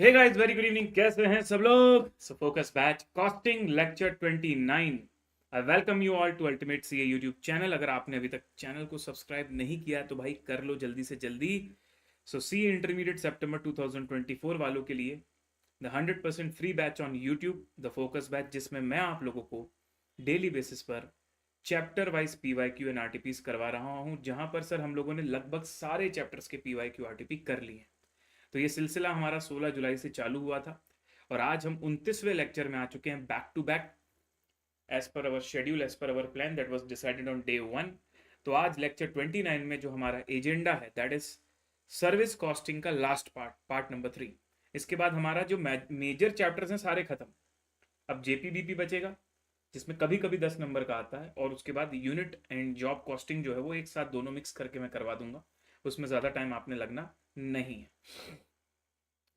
हे guys, very good evening. कैसे हैं सब लोग? So focus batch costing lecture 29। I welcome you all to ultimate CA YouTube channel. अगर आपने अभी तक चैनल को सब्सक्राइब नहीं किया तो भाई कर लो जल्दी से जल्दी। सो सी इंटरमीडिएट सितंबर 2024 वालों के लिए the 100% free batch on YouTube, the focus batch, जिसमें मैं आप लोगों को डेली बेसिस पर chapter wise PYQ and RTPs करवा रहा हूं, जहां पर सर हम लोगों ने लगभग सारे चैप्टर्स के पीवाईक्यू आरटीपी कर लिए हैं। तो ये सिलसिला हमारा 16 जुलाई से चालू हुआ था और आज हम 29वें लेक्चर में आ चुके हैं, back to back, as per our schedule, as per our plan that was decided on day 1। तो आज लेक्चर 29 में जो हमारा एजेंडा है दैट इज सर्विस कॉस्टिंग का लास्ट पार्ट, पार्ट नंबर 3। इसके बाद हमारा जो मेजर चैप्टर्स हैं सारे खत्म। अब जेपीबीपी बचेगा जिसमें कभी कभी 10 नंबर का आता है, और उसके बाद यूनिट एंड जॉब कॉस्टिंग जो है वो एक साथ दोनों मिक्स करके मैं करवा दूंगा। उसमें ज़्यादा टाइम आपने लगना नहीं है।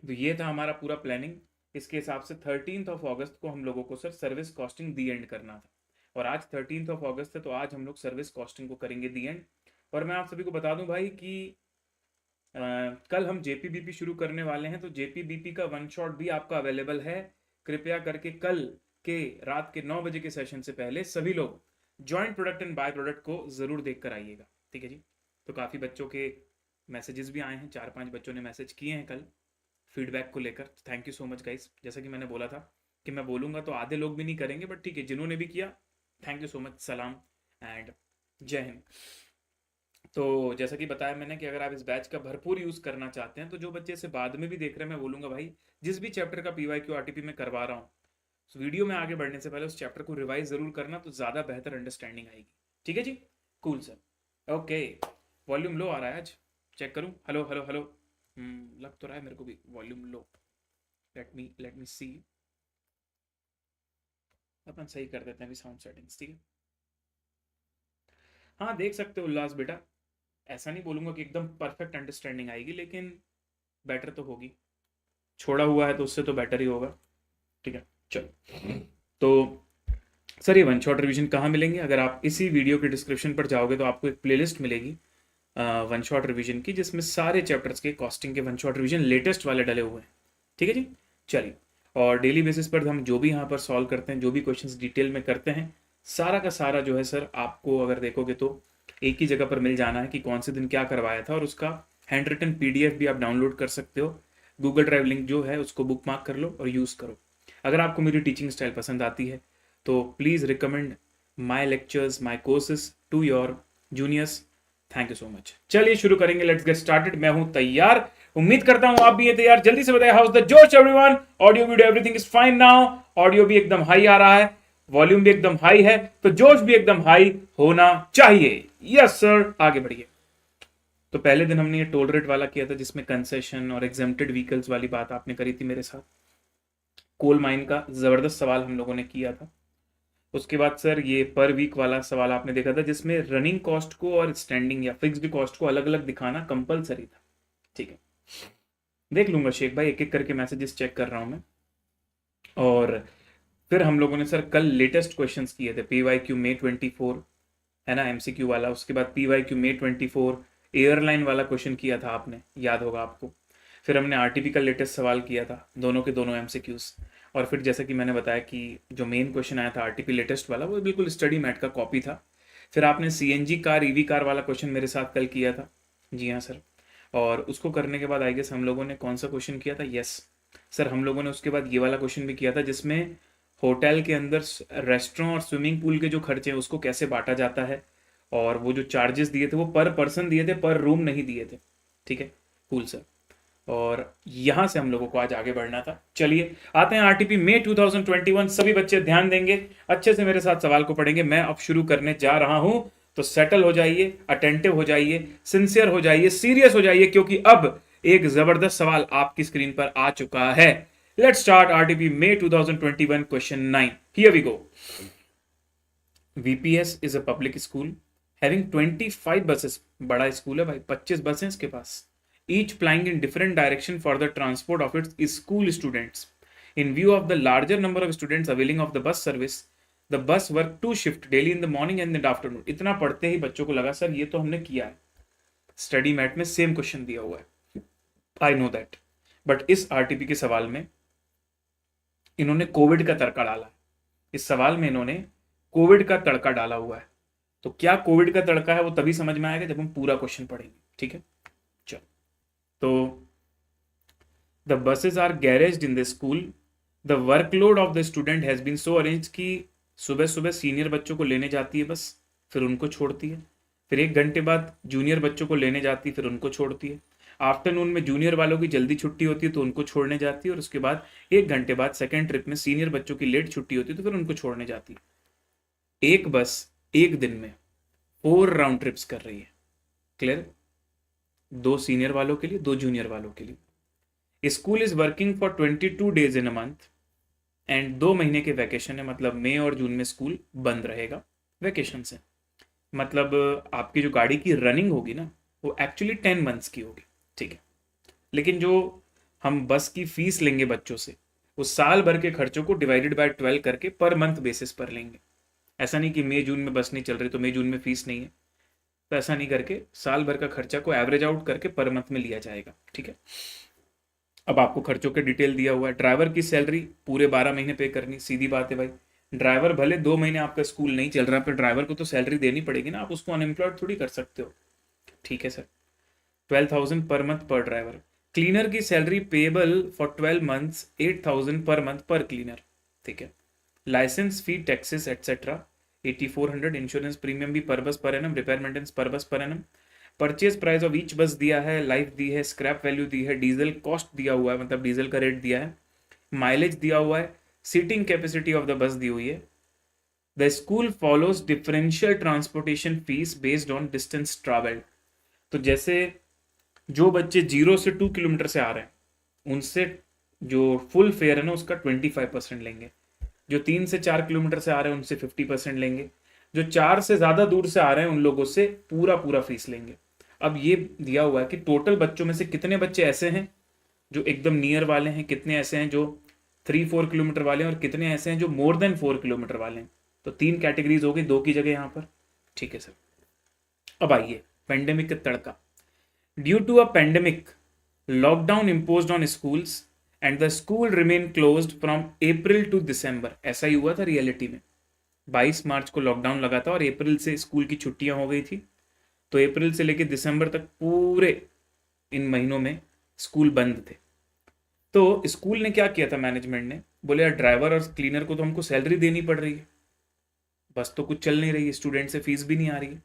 तो ये था हमारा पूरा प्लानिंग। इसके हिसाब से 13 अगस्त को हम लोगों को sir service costing the and करना था, और आज 13 अगस्त है तो आज हम लोग सर्विस कॉस्टिंग को करेंगे दी एंड। और मैं आप सभी को बता दूं भाई कि कल हम जेपीबीपी शुरू करने वाले हैं, तो जेपीबीपी का वन शॉट भी आपका अवेलेबल है। कृपया करके कल के रात के 9 बजे के सेशन से पहले सभी लोग joint product and by product को ज़रूर देख कर आइएगा, ठीक है जी। तो काफ़ी बच्चों के मैसेजेस भी आए हैं, 4-5 बच्चों ने मैसेज किए हैं कल फीडबैक को लेकर। Thank you so much guys. जैसा कि मैंने बोला था कि मैं बोलूँगा तो आधे लोग भी नहीं करेंगे, बट ठीक है, जिन्होंने भी किया थैंक यू सो मच, सलाम एंड जय हिंद। तो जैसा कि बताया मैंने कि अगर आप इस बैच का भरपूर यूज़ करना चाहते हैं, तो जो बच्चे इसे बाद में भी देख रहे हैं, मैं बोलूँगा भाई जिस भी चैप्टर का पीवाईक्यू आरटीपी में करवा रहा हूँ, तो वीडियो में आगे बढ़ने से पहले उस चैप्टर को रिवाइज ज़रूर करना, तो ज़्यादा बेहतर अंडरस्टैंडिंग आएगी। ठीक है जी, cool sir. Okay, volume low आ रहा है आज, चेक करूँ। हेलो हेलो हेलो, लग तो रहा है मेरे को भी वॉल्यूम लो। लेट मी सी। अपन सही कर देते हैं अभी साउंड सेटिंग्स, ठीक है। हाँ देख सकते हो उल्लास बेटा, ऐसा नहीं बोलूंगा कि एकदम परफेक्ट अंडरस्टैंडिंग आएगी, लेकिन बेटर तो होगी। छोड़ा हुआ है तो उससे तो बेटर ही होगा, ठीक है। चलो, तो सर ये वन शॉट रिवीजन कहाँ मिलेंगे? अगर आप इसी वीडियो के डिस्क्रिप्शन पर जाओगे तो आपको एक प्लेलिस्ट मिलेगी वन शॉट रिवीजन की, जिसमें सारे चैप्टर्स के कॉस्टिंग के वन शॉट रिवीजन लेटेस्ट वाले डले हुए हैं, ठीक है जी। चलिए, और डेली बेसिस पर हम जो भी यहाँ पर सॉल्व करते हैं, जो भी क्वेश्चंस डिटेल में करते हैं, सारा का सारा जो है सर आपको अगर देखोगे तो एक ही जगह पर मिल जाना है कि कौन से दिन क्या करवाया था, और उसका हैंड रिटन पीडीएफ भी आप डाउनलोड कर सकते हो। गूगल ड्राइव लिंक जो है उसको बुक मार्क कर लो और यूज़ करो। अगर आपको मेरी टीचिंग स्टाइल पसंद आती है तो please recommend my lectures, my courses to your juniors. Thank you so much. चलिए शुरू करेंगे, लेट्स गेट स्टार्टेड। मैं हूं तैयार, उम्मीद करता हूं आप भी हैं तैयार। जल्दी से बताइए, हाउ इज द जोश everyone? Audio video everything is fine now? Audio भी एकदम हाई आ रहा है, वॉल्यूम भी एकदम हाई है, तो जोश भी एकदम हाई होना चाहिए। यस सर, आगे बढ़िए। तो पहले दिन हमने ये टोल रेट वाला किया था, जिसमें कंसेशन और एग्जेम्प्टेड व्हीकल्स वाली बात आपने करी थी मेरे साथ। कोल माइन का जबरदस्त सवाल हम लोगों ने किया था। उसके बाद सर ये पर वीक वाला सवाल आपने देखा था, जिसमें रनिंग कॉस्ट को और स्टैंडिंग या फिक्स्ड कॉस्ट को अलग अलग दिखाना कंपलसरी था, ठीक है। देख लूंगा शेख भाई, एक एक करके मैसेजेस चेक कर रहा हूं मैं। और फिर हम लोगों ने सर कल लेटेस्ट क्वेश्चंस किए थे, पीवाईक्यू मे 24 है ना, एमसीक्यू वाला। उसके बाद पीवाईक्यू मे 24 एयरलाइन वाला क्वेश्चन किया था आपने, याद होगा आपको। फिर हमने आरटीपी का लेटेस्ट सवाल किया था, दोनों के दोनों एमसीक्यूज। और फिर जैसा कि मैंने बताया कि जो मेन क्वेश्चन आया था आरटीपी लेटेस्ट वाला, वो बिल्कुल स्टडी मैट का कॉपी था। फिर आपने सीएनजी कार, ईवी कार वाला क्वेश्चन मेरे साथ कल किया था। जी हाँ सर। और उसको करने के बाद आई गेस हम लोगों ने कौन सा क्वेश्चन किया था? यस सर, हम लोगों ने उसके बाद ये वाला क्वेश्चन भी किया था, जिसमें होटल के अंदर रेस्टोरेंट और स्विमिंग पूल के जो खर्चे हैं उसको कैसे बांटा जाता है, और वो जो चार्जेस दिए थे वो पर पर्सन दिए थे, पर रूम नहीं दिए थे, ठीक है। Cool sir. और यहां से हम लोगों को आज आगे बढ़ना था। चलिए आते हैं आरटीपी मई 2021। सभी बच्चे ध्यान देंगे, अच्छे से मेरे साथ सवाल को पढ़ेंगे। मैं अब शुरू करने जा रहा हूं, तो सेटल हो जाइए, अटेंटिव हो जाइए, सिंसियर हो जाइए, सीरियस हो जाइए, क्योंकि अब एक जबरदस्त सवाल आपकी स्क्रीन पर आ चुका है। Let's start RTP May 2021 question 9। Here we go. VPS is a public school having 25 buses। बड़ा स्कूल है भाई, 25 बसें इसके पास, each plying in different direction for the transport of its school students। In view of the larger number of students availing of the bus service, the bus work two shift daily in the morning and in the afternoon। इतना पढ़ते ही बच्चों को लगा sir ये तो हमने किया है, स्टडी मैट में सेम क्वेश्चन दिया हुआ है। आई नो दैट, बट इस आरटीपी के सवाल में इन्होंने कोविड का तड़का डाला है। इस सवाल में इन्होंने कोविड का तड़का डाला हुआ है। तो क्या कोविड का तड़का है वो तभी समझ में आएगा जब हम पूरा क्वेश्चन पढ़ेंगे, ठीक है। चलो, तो the buses are garaged in the school, the workload of the student has been so arrange कि सुबह सुबह सीनियर बच्चों को लेने जाती है बस, फिर उनको छोड़ती है, फिर 1 घंटे बाद जूनियर बच्चों को लेने जाती है, फिर उनको छोड़ती है। आफ्टरनून में जूनियर वालों की जल्दी छुट्टी होती है तो उनको छोड़ने जाती है, और उसके बाद 1 घंटे बाद सेकेंड ट्रिप में सीनियर बच्चों की लेट छुट्टी होती है तो फिर उनको छोड़ने जाती है। एक बस एक दिन में 4 राउंड ट्रिप्स कर रही है। क्लियर? 2 सीनियर वालों के लिए, 2 जूनियर वालों के लिए। School is working for 22 days in a month and 2 महीने के वैकेशन है, मतलब मई और जून में स्कूल बंद रहेगा वैकेशन से। मतलब आपकी जो गाड़ी की रनिंग होगी ना वो एक्चुअली 10 मंथ्स की होगी, ठीक है। लेकिन जो हम बस की फीस लेंगे बच्चों से, वो साल भर के खर्चों को डिवाइडेड बाय 12 करके पर मंथ बेसिस पर लेंगे। ऐसा नहीं कि मई जून में बस नहीं चल रही तो मई जून में फीस नहीं है, तो ऐसा नहीं करके साल भर का खर्चा को एवरेज आउट करके पर मंथ में लिया जाएगा, ठीक है। अब आपको खर्चों के डिटेल दिया हुआ है। ड्राइवर की सैलरी पूरे 12 महीने पे करनी, सीधी बात है भाई। ड्राइवर भले 2 महीने आपका स्कूल नहीं चल रहा, पर ड्राइवर को तो सैलरी देनी पड़ेगी ना, आप उसको अनएम्प्लॉयड थोड़ी कर सकते हो, ठीक है सर। 12,000 पर मंथ पर ड्राइवर। क्लीनर की salary payable for 12 months 8,000 per month पर क्लीनर, ठीक है। लाइसेंस फी, टैक्सेस एटसेट्रा 8400। इंश्योरेंस प्रीमियम भी पर बस पर एनम, रिपेयर मेंटेनेंस पर बस per annum. Purchase price of each बस दिया है, लाइफ दी है, स्क्रैप वैल्यू दी है, डीजल कॉस्ट दिया हुआ है, मतलब डीजल का रेट दिया है, माइलेज दिया हुआ है, seating capacity of the bus दी हुई है। The school follows differential transportation fees based on distance travelled. तो जैसे जो बच्चे 0 से 2 किलोमीटर से आ रहे हैं उनसे जो फुल फेयर है ना उसका 25% लेंगे। जो 3 से 4 किलोमीटर से आ रहे हैं उनसे 50% लेंगे। जो 4 से ज्यादा दूर से आ रहे हैं उन लोगों से पूरा पूरा फीस लेंगे। अब ये दिया हुआ है कि टोटल बच्चों में से कितने बच्चे ऐसे हैं जो एकदम नियर वाले हैं, कितने ऐसे हैं जो 3-4 किलोमीटर वाले हैं, और कितने ऐसे हैं जो मोर देन 4 किलोमीटर वाले हैं। तो 3 कैटेगरीज हो गई, 2 की जगह यहाँ पर, ठीक है सर। अब आइए पेंडेमिक का तड़का। Due to a pandemic, lockdown imposed on schools and the school remain closed from April to December. ऐसा ही हुआ था रियलिटी में। 22 मार्च को लॉकडाउन लगा था और अप्रैल से स्कूल की छुट्टियां हो गई थी, तो अप्रैल से लेकर दिसंबर तक पूरे इन महीनों में स्कूल बंद थे। तो स्कूल ने क्या किया था, मैनेजमेंट ने बोले यार ड्राइवर और क्लीनर को तो हमको सैलरी देनी पड़ रही है, बस तो कुछ चल नहीं रही है, स्टूडेंट से फीस भी नहीं आ रही है।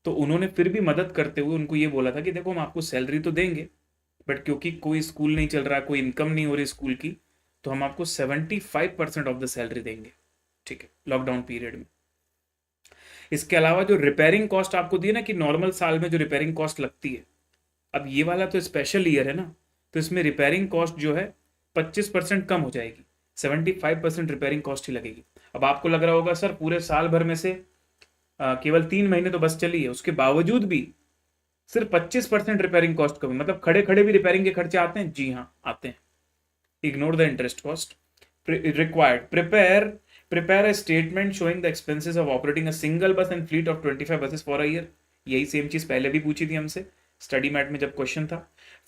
तो उन्होंने फिर भी मदद करते हुए उनको ये बोला था कि देखो हम आपको सैलरी तो देंगे, बट क्योंकि कोई स्कूल नहीं चल रहा, कोई इनकम नहीं हो रही स्कूल की, तो हम आपको 75% ऑफ द सैलरी देंगे, ठीक है, लॉकडाउन पीरियड में। इसके अलावा जो रिपेयरिंग कॉस्ट आपको दी है ना कि नॉर्मल साल में जो रिपेयरिंग कॉस्ट लगती है, अब ये वाला तो स्पेशल ईयर है ना, तो इसमें रिपेयरिंग कॉस्ट जो है 25% कम हो जाएगी, 75% रिपेयरिंग कॉस्ट ही लगेगी। अब आपको लग रहा होगा सर पूरे साल भर में से केवल 3 महीने तो बस चली है, उसके बावजूद भी सिर्फ 25% रिपेयरिंग कॉस्ट कम, मतलब खड़े खड़े भी रिपेयरिंग के खर्चे आते हैं, जी हाँ आते हैं। Ignore the interest cost required. Prepare a statement showing the expenses of operating a single bus and fleet of 25 buses for a year. यही सेम चीज पहले भी पूछी थी हमसे स्टडी मैट में जब क्वेश्चन था।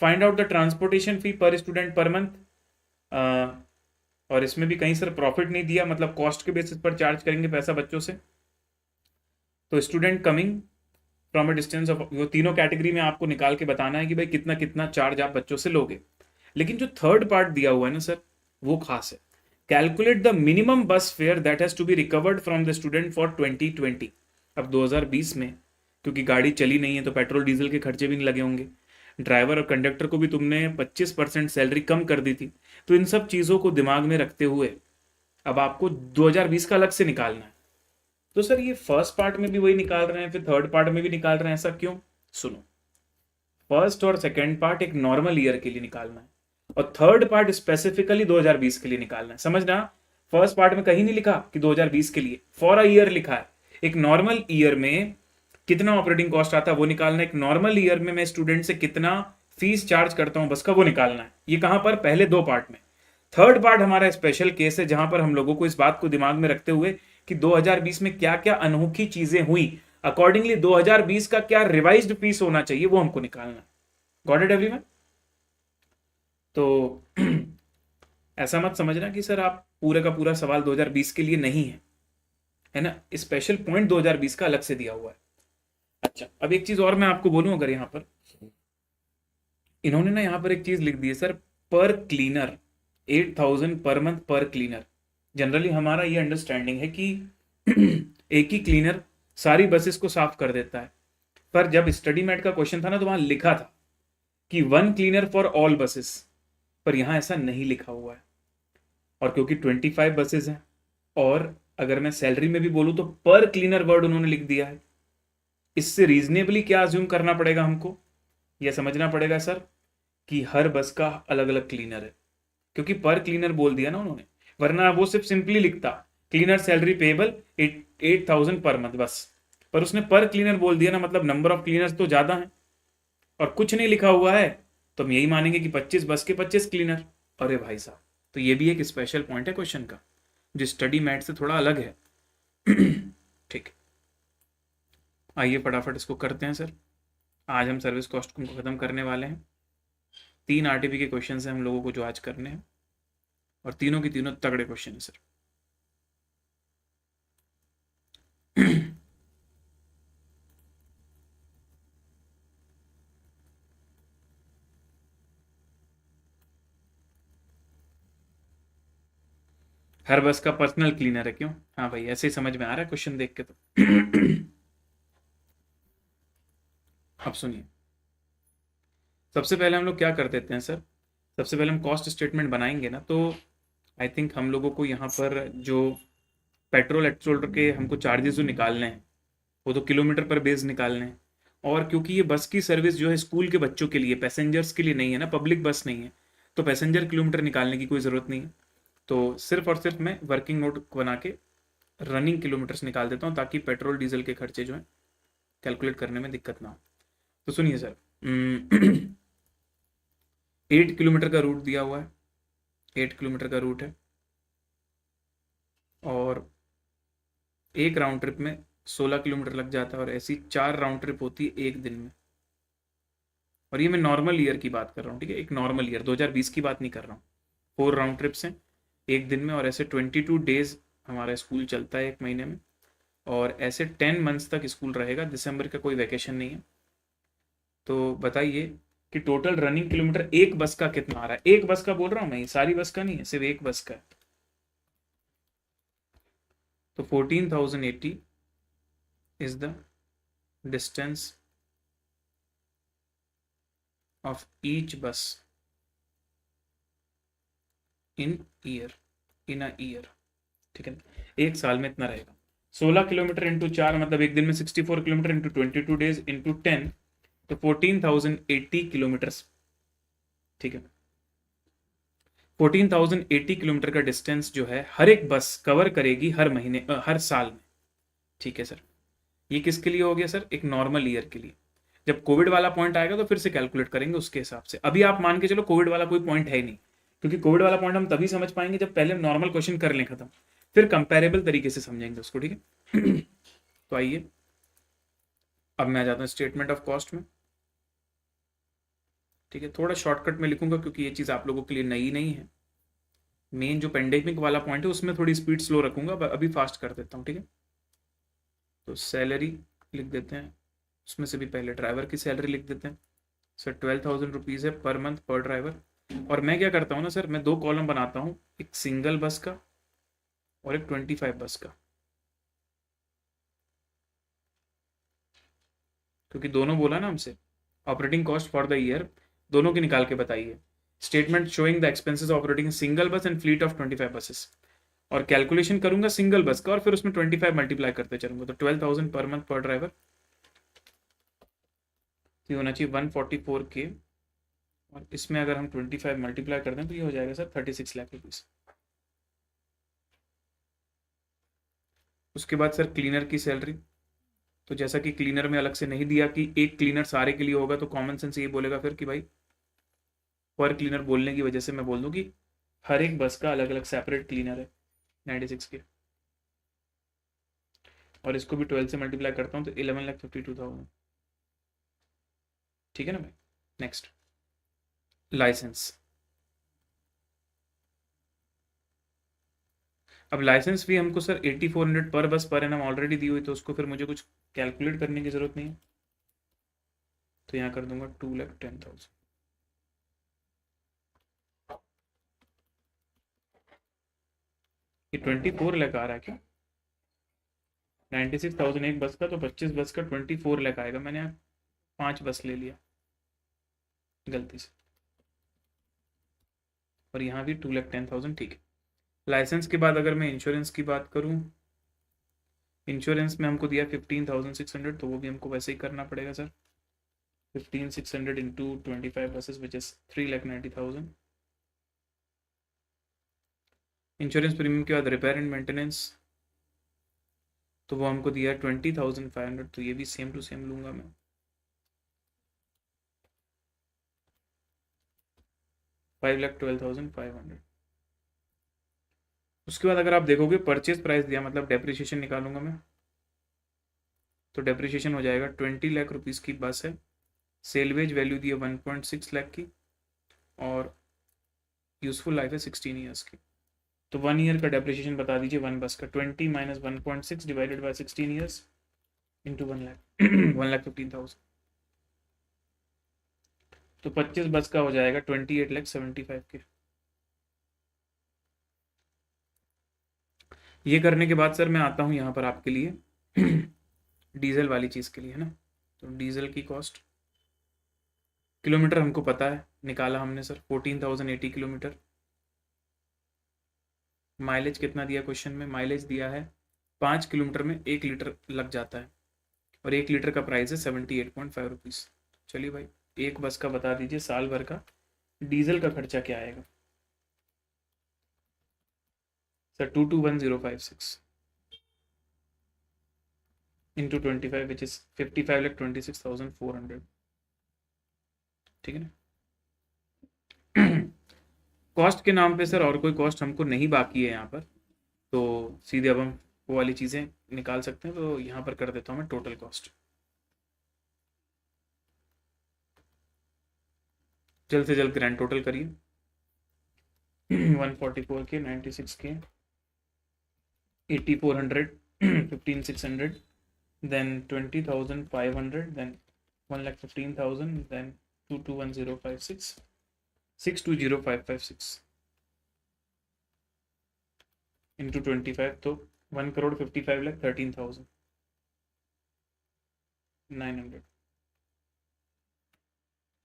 फाइंड आउट द ट्रांसपोर्टेशन फी पर स्टूडेंट पर मंथ, और इसमें भी कहीं सर प्रॉफिट नहीं दिया, मतलब कॉस्ट के बेसिस पर चार्ज करेंगे पैसा बच्चों से। तो student coming from a distance of, वो तीनों कैटेगरी में आपको निकाल के बताना है कि भाई कितना कितना चार्ज आप बच्चों से लोगे। लेकिन जो थर्ड पार्ट दिया हुआ है ना सर वो खास है। Calculate the minimum bus fare that has to be recovered from the student for 2020। अब 2020 में क्योंकि गाड़ी चली नहीं है तो पेट्रोल डीजल के खर्चे भी नहीं लगे होंगे, ड्राइवर और कंडक्टर को भी तुमने 25% सैलरी कम कर दी थी, तो इन सब चीज़ों को दिमाग में रखते हुए अब आपको 2020 का अलग से निकालना है। तो सर ये फर्स्ट पार्ट में भी वही निकाल रहे हैं, फिर थर्ड पार्ट में भी निकाल रहे हैं, ऐसा क्यों? सुनो, फर्स्ट और सेकेंड पार्ट एक नॉर्मल ईयर के लिए निकालना है और थर्ड पार्ट स्पेसिफिकली 2020 के लिए निकालना है। समझना, फर्स्ट पार्ट में कहीं नहीं लिखा कि 2020 के लिए, फॉर अ ईयर लिखा है। एक नॉर्मल ईयर में कितना ऑपरेटिंग कॉस्ट आता है वो निकालना है, एक नॉर्मल ईयर में मैं स्टूडेंट से कितना फीस चार्ज करता हूं बस का वो निकालना है। ये कहां पर? पहले 2 पार्ट में। थर्ड पार्ट हमारा स्पेशल केस है जहां पर हम लोगों को इस बात को दिमाग में रखते हुए कि 2020 में क्या क्या अनोखी चीजें हुई, अकॉर्डिंगली 2020 का क्या रिवाइज्ड फीस होना चाहिए वो हमको निकालना है। Got it everyone? तो ऐसा मत समझना कि सर आप पूरे का पूरा सवाल 2020 के लिए नहीं है ना, स्पेशल पॉइंट 2020 का अलग से दिया हुआ है। अच्छा, अब एक चीज और मैं आपको बोलूं, अगर यहाँ पर इन्होंने ना यहाँ पर एक चीज लिख दी है सर, पर क्लीनर 8,000 पर मंथ पर क्लीनर। जनरली हमारा ये अंडरस्टैंडिंग है कि एक ही क्लीनर सारी बसेस को साफ कर देता है, पर जब स्टडी मैट का क्वेश्चन था ना तो वहां लिखा था कि 1 क्लीनर फॉर ऑल बसेस, पर यहां ऐसा नहीं लिखा हुआ है। और क्योंकि 25 बसेस हैं, और अगर मैं सैलरी में भी बोलूं तो पर क्लीनर वर्ड उन्होंने लिख दिया है, इससे रीजनेबली क्या अज्यूम करना पड़ेगा हमको, यह समझना पड़ेगा सर कि हर बस का अलग अलग क्लीनर है, क्योंकि पर क्लीनर बोल दिया ना उन्होंने, वरना वो सिर्फ सिंपली लिखता cleaner salary payable 8,000 per month बस, पर उसने पर क्लीनर बोल दिया ना, मतलब नंबर ऑफ क्लीनर्स तो ज्यादा है और कुछ नहीं लिखा हुआ है, तो हम यही मानेंगे कि 25 बस के 25 क्लीनर। अरे भाई साहब, तो ये भी एक स्पेशल पॉइंट है क्वेश्चन का, जो स्टडी मैट से थोड़ा अलग है। ठीक, आइए फटाफट इसको करते हैं सर। आज हम सर्विस कॉस्ट को खत्म करने वाले हैं। 3 आरटीपी के क्वेश्चन हैं हम लोगों को जो आज करने हैं, और तीनों की तीनों तगड़े क्वेश्चन है सर। हर बस का पर्सनल क्लीनर है क्यों? हाँ भाई, ऐसे ही समझ में आ रहा है क्वेश्चन देख के तो। अब सुनिए, सबसे पहले हम लोग क्या कर देते हैं सर, सबसे पहले हम कॉस्ट स्टेटमेंट बनाएंगे ना, तो आई थिंक हम लोगों को यहाँ पर जो पेट्रोल एक्ट्रोल के हमको चार्जेस जो निकालने हैं वो तो किलोमीटर पर बेस निकालने हैं, और क्योंकि ये बस की सर्विस जो है स्कूल के बच्चों के लिए, पैसेंजर्स के लिए नहीं है ना, पब्लिक बस नहीं है, तो पैसेंजर किलोमीटर निकालने की कोई ज़रूरत नहीं है। तो सिर्फ और सिर्फ मैं वर्किंग नोट बना के रनिंग किलोमीटर्स निकाल देता हूँ, ताकि पेट्रोल डीजल के खर्चे जो हैं कैलकुलेट करने में दिक्कत ना हो। तो सुनिए सर, 8 किलोमीटर का रूट दिया हुआ है, 8 किलोमीटर का रूट है, और एक राउंड ट्रिप में 16 किलोमीटर लग जाता है, और ऐसी 4 राउंड ट्रिप होती है एक दिन में। और ये मैं नॉर्मल ईयर की बात कर रहा हूँ, ठीक है, एक नॉर्मल ईयर 2020 की बात नहीं कर रहा हूँ। 4 राउंड ट्रिप्स हैं एक दिन में, और ऐसे 22 डेज हमारा स्कूल चलता है एक महीने में, और ऐसे 10 मंथ्स तक स्कूल रहेगा, दिसंबर का कोई वैकेशन नहीं है। तो बताइए कि टोटल रनिंग किलोमीटर एक बस का कितना आ रहा है? एक बस का बोल रहा हूँ मैं, सारी बस का नहीं है, सिर्फ एक बस का है। तो 14,080 is the distance of each बस इन ईयर, इन अ ईयर, ठीक है, एक साल में इतना रहेगा। 16 किलोमीटर इंटू 4 मतलब एक दिन में 64 किलोमीटर इंटू 22 डेज इंटू 10, तो 14,080 किलोमीटर्स, ठीक है। 14,080 किलोमीटर का डिस्टेंस जो है हर एक बस कवर करेगी हर महीने, हर साल में, ठीक है सर। ये किसके लिए हो गया सर? एक नॉर्मल ईयर के लिए। जब कोविड वाला पॉइंट आएगा तो फिर से कैलकुलेट करेंगे उसके हिसाब से। अभी आप मान के चलो कोविड वाला कोई पॉइंट है ही नहीं, क्योंकि कोविड वाला पॉइंट हम तभी समझ पाएंगे जब पहले नॉर्मल क्वेश्चन कर लें खत्म, फिर कंपेरेबल तरीके से समझेंगे उसको, ठीक है। तो आइए अब मैं आ जाता हूँ स्टेटमेंट ऑफ कॉस्ट में, ठीक है। थोड़ा शॉर्टकट में लिखूंगा क्योंकि ये चीज़ आप लोगों के लिए नई नहीं है। मेन जो पेंडेमिक वाला पॉइंट है उसमें थोड़ी स्पीड स्लो रखूंगा, अभी फास्ट कर देता हूँ, ठीक है। तो सैलरी लिख देते हैं, उसमें से भी पहले ड्राइवर की सैलरी लिख देते हैं सर। 12,000 रुपीज़ है पर मंथ पर ड्राइवर। और मैं क्या करता हूँ ना सर, मैं 2 कॉलम बनाता हूँ, एक सिंगल बस का और एक 25 बस का, क्योंकि दोनों बोला ना हमसे operating cost for the year, दोनों की निकाल के बताइए। Statement showing the expenses operating single bus and fleet of 25 buses, और कैलकुलेशन करूंगा सिंगल बस का, और फिर उसमें 25 मल्टीप्लाई करते चलूंगा, तो 12,000 पर मंथ पर ड्राइवर, ये होना चाहिए 144K, और इसमें अगर हम 25 मल्टीप्लाई कर दें तो ये हो जाएगा सर 36 लाख रुपीज़। उसके बाद सर क्लीनर की सैलरी, तो जैसा कि क्लीनर में अलग से नहीं दिया कि एक क्लीनर सारे के लिए होगा, तो कॉमन सेंस ये बोलेगा फिर कि भाई पर क्लीनर बोलने की वजह से मैं बोल दूं कि हर एक बस का अलग अलग सेपरेट क्लीनर है 96 के, और इसको भी 12 से मल्टीप्लाई करता हूँ तो 11,52,000, ठीक है ना भाई। नेक्स्ट लाइसेंस, अब लाइसेंस फी हमको सर 8400 पर बस पर एनम ऑलरेडी दी हुई, तो उसको फिर मुझे कुछ कैलकुलेट करने की ज़रूरत नहीं है, तो यहाँ कर दूंगा 2,10,000। ये 24 लाख आ रहा है क्या? 96,000 एक बस का, तो 25 बस का 24 लाख आएगा। मैंने यहाँ 5 बस ले लिया गलती से, और यहाँ भी 2,10,000, ठीक है। लाइसेंस के बाद अगर मैं इंश्योरेंस की बात करूँ, इंश्योरेंस में हमको दिया 15,600, तो वो भी हमको वैसे ही करना पड़ेगा sir. 15,600 into 25 buses which is 3,90,000। Insurance premium के बाद रिपेयर एंड मेंटेनेंस, तो वो हमको दिया 20,500, तो ये भी सेम टू सेम लूंगा मैं। 5,12,500। उसके बाद अगर आप देखोगे परचेज प्राइस दिया, मतलब डेप्रिसिएशन निकालूंगा मैं, तो डेप्रिसिएशन हो जाएगा 20 लाख रुपीज़ की बस है, सेलवेज वैल्यू दी है 1.6 लाख की, और यूजफुल लाइफ है 16 ईयर्स की। तो 1 ईयर का डेप्रिसिएशन बता दीजिए वन बस का। 20 minus 1.6 divided by 16 years into 1 lakh 1,15,000, तो 25 बस का हो जाएगा 28,75,000 के। ये करने के बाद सर मैं आता हूँ यहाँ पर आपके लिए डीजल वाली चीज़ के लिए, है ना। तो डीजल की कॉस्ट, किलोमीटर हमको पता है, निकाला हमने सर 14,080 किलोमीटर। माइलेज कितना दिया क्वेश्चन में? माइलेज दिया है 5 किलोमीटर में 1 लीटर लग जाता है, और 1 लीटर का प्राइस है 78.5 रुपीज़। चलिए भाई, एक बस का बता दीजिए साल भर का डीजल का खर्चा क्या आएगा सर? 221,056 इंटू 25 विच इज 55,26,400, ठीक है ना। कॉस्ट के नाम पे सर और कोई कॉस्ट हमको नहीं बाकी है यहाँ पर, तो सीधे अब हम वो वाली चीज़ें निकाल सकते हैं। तो यहाँ पर कर देता हूँ मैं टोटल कॉस्ट। जल्द से जल्द ग्रैंड टोटल करिए। 144 के, 96 के, 8,400, 15,600, then 20,500, then 1,15,000, then 221,056, 620,556 into 25, तो 1,55,13,900,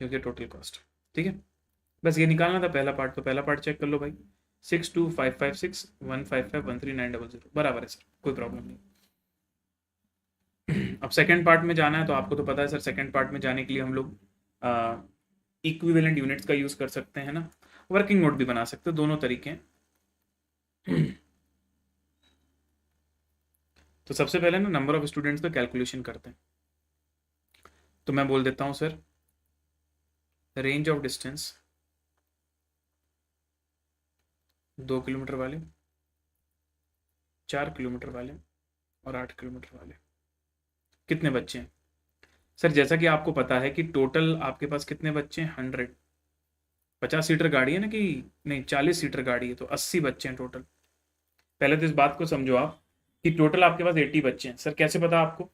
क्योंकि टोटल कॉस्ट, ठीक है। बस ये निकालना था पहला पार्ट, तो पहला पार्ट चेक कर लो भाई। 62,556,155,13,900 बराबर है सर, कोई प्रॉब्लम नहीं। अब सेकंड पार्ट में जाना है, तो आपको तो पता है सर, सेकंड पार्ट में जाने के लिए हम लोग इक्विवेलेंट यूनिट्स का यूज़ कर सकते हैं ना, वर्किंग नोट भी बना सकते हैं, दोनों तरीके हैं। तो सबसे पहले ना नंबर ऑफ स्टूडेंट्स का कैलकुलेशन करते हैं। तो मैं बोल देता हूँ sir, range of distance 2 kilometre वाले, 4 किलोमीटर वाले और 8 किलोमीटर वाले, कितने बच्चे हैं सर? जैसा कि आपको पता है कि टोटल आपके पास कितने बच्चे हैं? 100। 50 सीटर गाड़ी है ना, कि नहीं 40 सीटर गाड़ी है, तो 80 बच्चे हैं टोटल। पहले तो इस बात को समझो आप कि टोटल आपके पास 80 बच्चे हैं। सर कैसे पता आपको?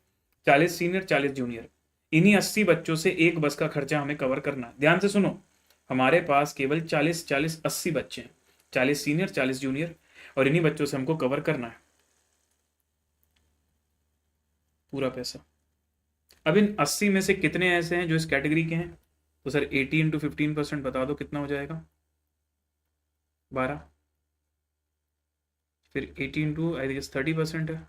40 सीनियर 40 जूनियर, इन्हीं 80 बच्चों से एक बस का खर्चा हमें कवर करना है। ध्यान से सुनो, हमारे पास केवल 40 40 80 बच्चे हैं, 40 सीनियर 40 जूनियर, और इन्हीं बच्चों से हमको कवर करना है पूरा पैसा। अब इन 80 में से कितने ऐसे हैं जो इस कैटेगरी के हैं? तो सर 80 इंटू 15% बता दो कितना हो जाएगा? 12। फिर 80 इंटू आई गेस 30% है,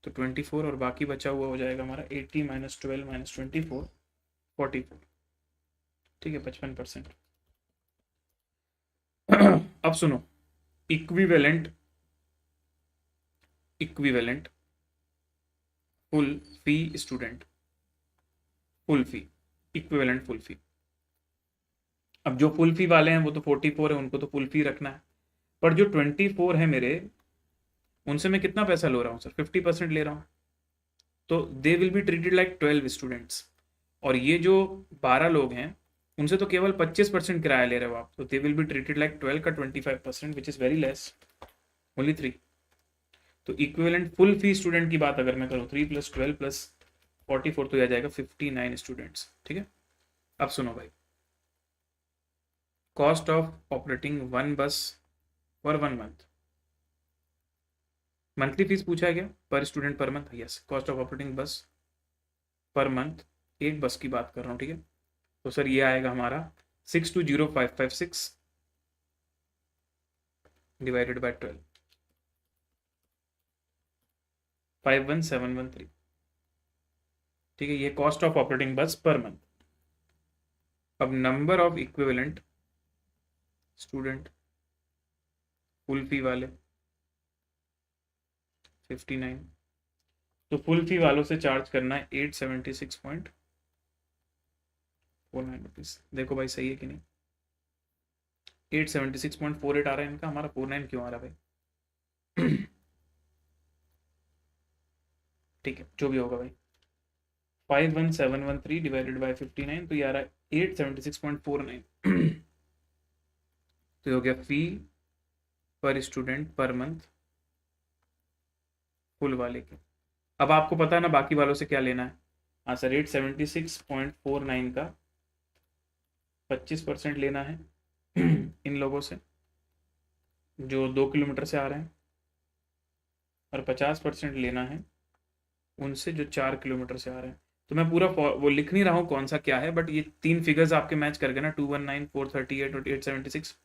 तो 24, और बाकी बचा हुआ हो जाएगा हमारा 80 माइनस 12 माइनस 24, 44, ठीक है, 55%। अब सुनो, इक्विवेलेंट फुल फी स्टूडेंट, फुल फी, इक्विवेलेंट फुल फी। अब जो फुल फी वाले हैं वो तो 44 है, उनको तो फुल फी रखना है, पर जो 24 है मेरे, उनसे मैं कितना पैसा ले रहा हूँ सर? 50% ले रहा हूँ, तो they will be treated like 12 students. और ये जो 12 लोग हैं, उनसे तो केवल 25% किराया ले रहे हो आप, तो they will be treated like 12 का 25%, which is very less. Only 3। तो इक्विवेलेंट फुल फी स्टूडेंट की बात अगर मैं करूँ 3 + 12 + 44 तो यह आ जाएगा 59 स्टूडेंट्स। ठीक है, अब सुनो भाई, कॉस्ट ऑफ ऑपरेटिंग वन बस फॉर 1 मंथ। मंथली फीस पूछा है क्या, पर student per month? Yes, cost of operating बस पर मंथ, एक बस की बात कर रहा हूँ। ठीक है, तो सर ये आएगा हमारा 620556 डिवाइडेड बाय 12, 51713। ठीक है, ये कॉस्ट ऑफ ऑपरेटिंग बस पर मंथ। अब number of equivalent student full फी वाले 59, तो फुल फी वालों से चार्ज करना है 876.49 रुपीज। देखो भाई सही है कि नहीं, 876.48 आ रहा है इनका, हमारा 49 क्यों आ रहा है भाई? ठीक है, जो भी होगा भाई, 51713 डिवाइडेड बाय 59, तो ये आ रहा है 876.49। तो हो गया फी पर स्टूडेंट पर मंथ फुल वाले के। अब आपको पता है ना बाकी वालों से क्या लेना है। हाँ सर, 876.49 का 25% लेना है इन लोगों से जो 2 किलोमीटर से आ रहे हैं, और 50% लेना है उनसे जो 4 किलोमीटर से आ रहे हैं। तो मैं पूरा वो लिख नहीं रहा हूँ कौन सा क्या है, बट ये 3 फिगर्स आपके मैच कर गए ना, 219, 438 और 876।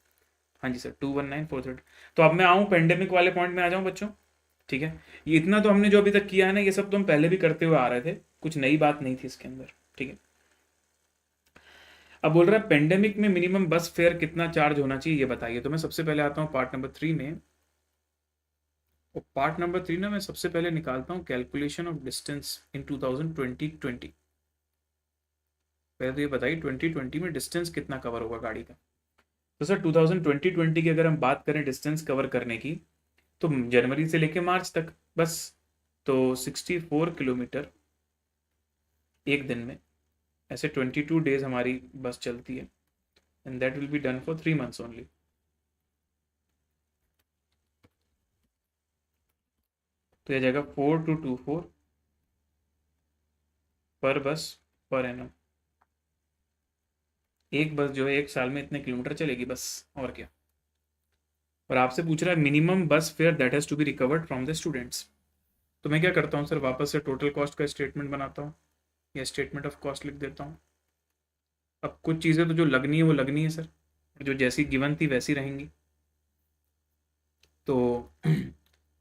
हाँ जी सर, 219, 430। तो अब मैं आऊँ पेंडेमिक वाले पॉइंट में आ जाऊँ बच्चों। ठीक है, ये इतना तो हमने जो अभी तक किया है ना, ये सब तो हम पहले भी करते हुए आ रहे थे, कुछ नई बात नहीं थी इसके अंदर। ठीक है, अब बोल रहा है पेंडेमिक में मिनिमम बस फेयर कितना चार्ज होना चाहिए ये बताइए। तो मैं सबसे पहले आता हूँ पार्ट नंबर 3 में, और पार्ट नंबर 3 ना मैं सबसे पहले निकालता हूँ कैलकुलेशन ऑफ डिस्टेंस इन 2020। पहले तो ये बताइए 2020 में डिस्टेंस कितना कवर होगा गाड़ी का। तो सर 2020 की अगर हम बात करें डिस्टेंस कवर करने की, तो जनवरी से लेके मार्च तक बस, तो 64 किलोमीटर एक दिन में, ऐसे 22 डेज हमारी बस चलती है, and that will be done for 3 months only. तो यह जाएगा 4224 पर बस पर एनम। एक बस जो है एक साल में इतने किलोमीटर चलेगी बस, और क्या। और आपसे पूछ रहा है minimum bus fare that has to be recovered from the students. तो मैं क्या करता हूँ सर, वापस से टोटल कॉस्ट का स्टेटमेंट बनाता हूँ, या स्टेटमेंट ऑफ कॉस्ट लिख देता हूँ। अब कुछ चीज़ें तो जो लगनी है वो लगनी है सर, जो जैसी गिवन थी वैसी रहेंगी। तो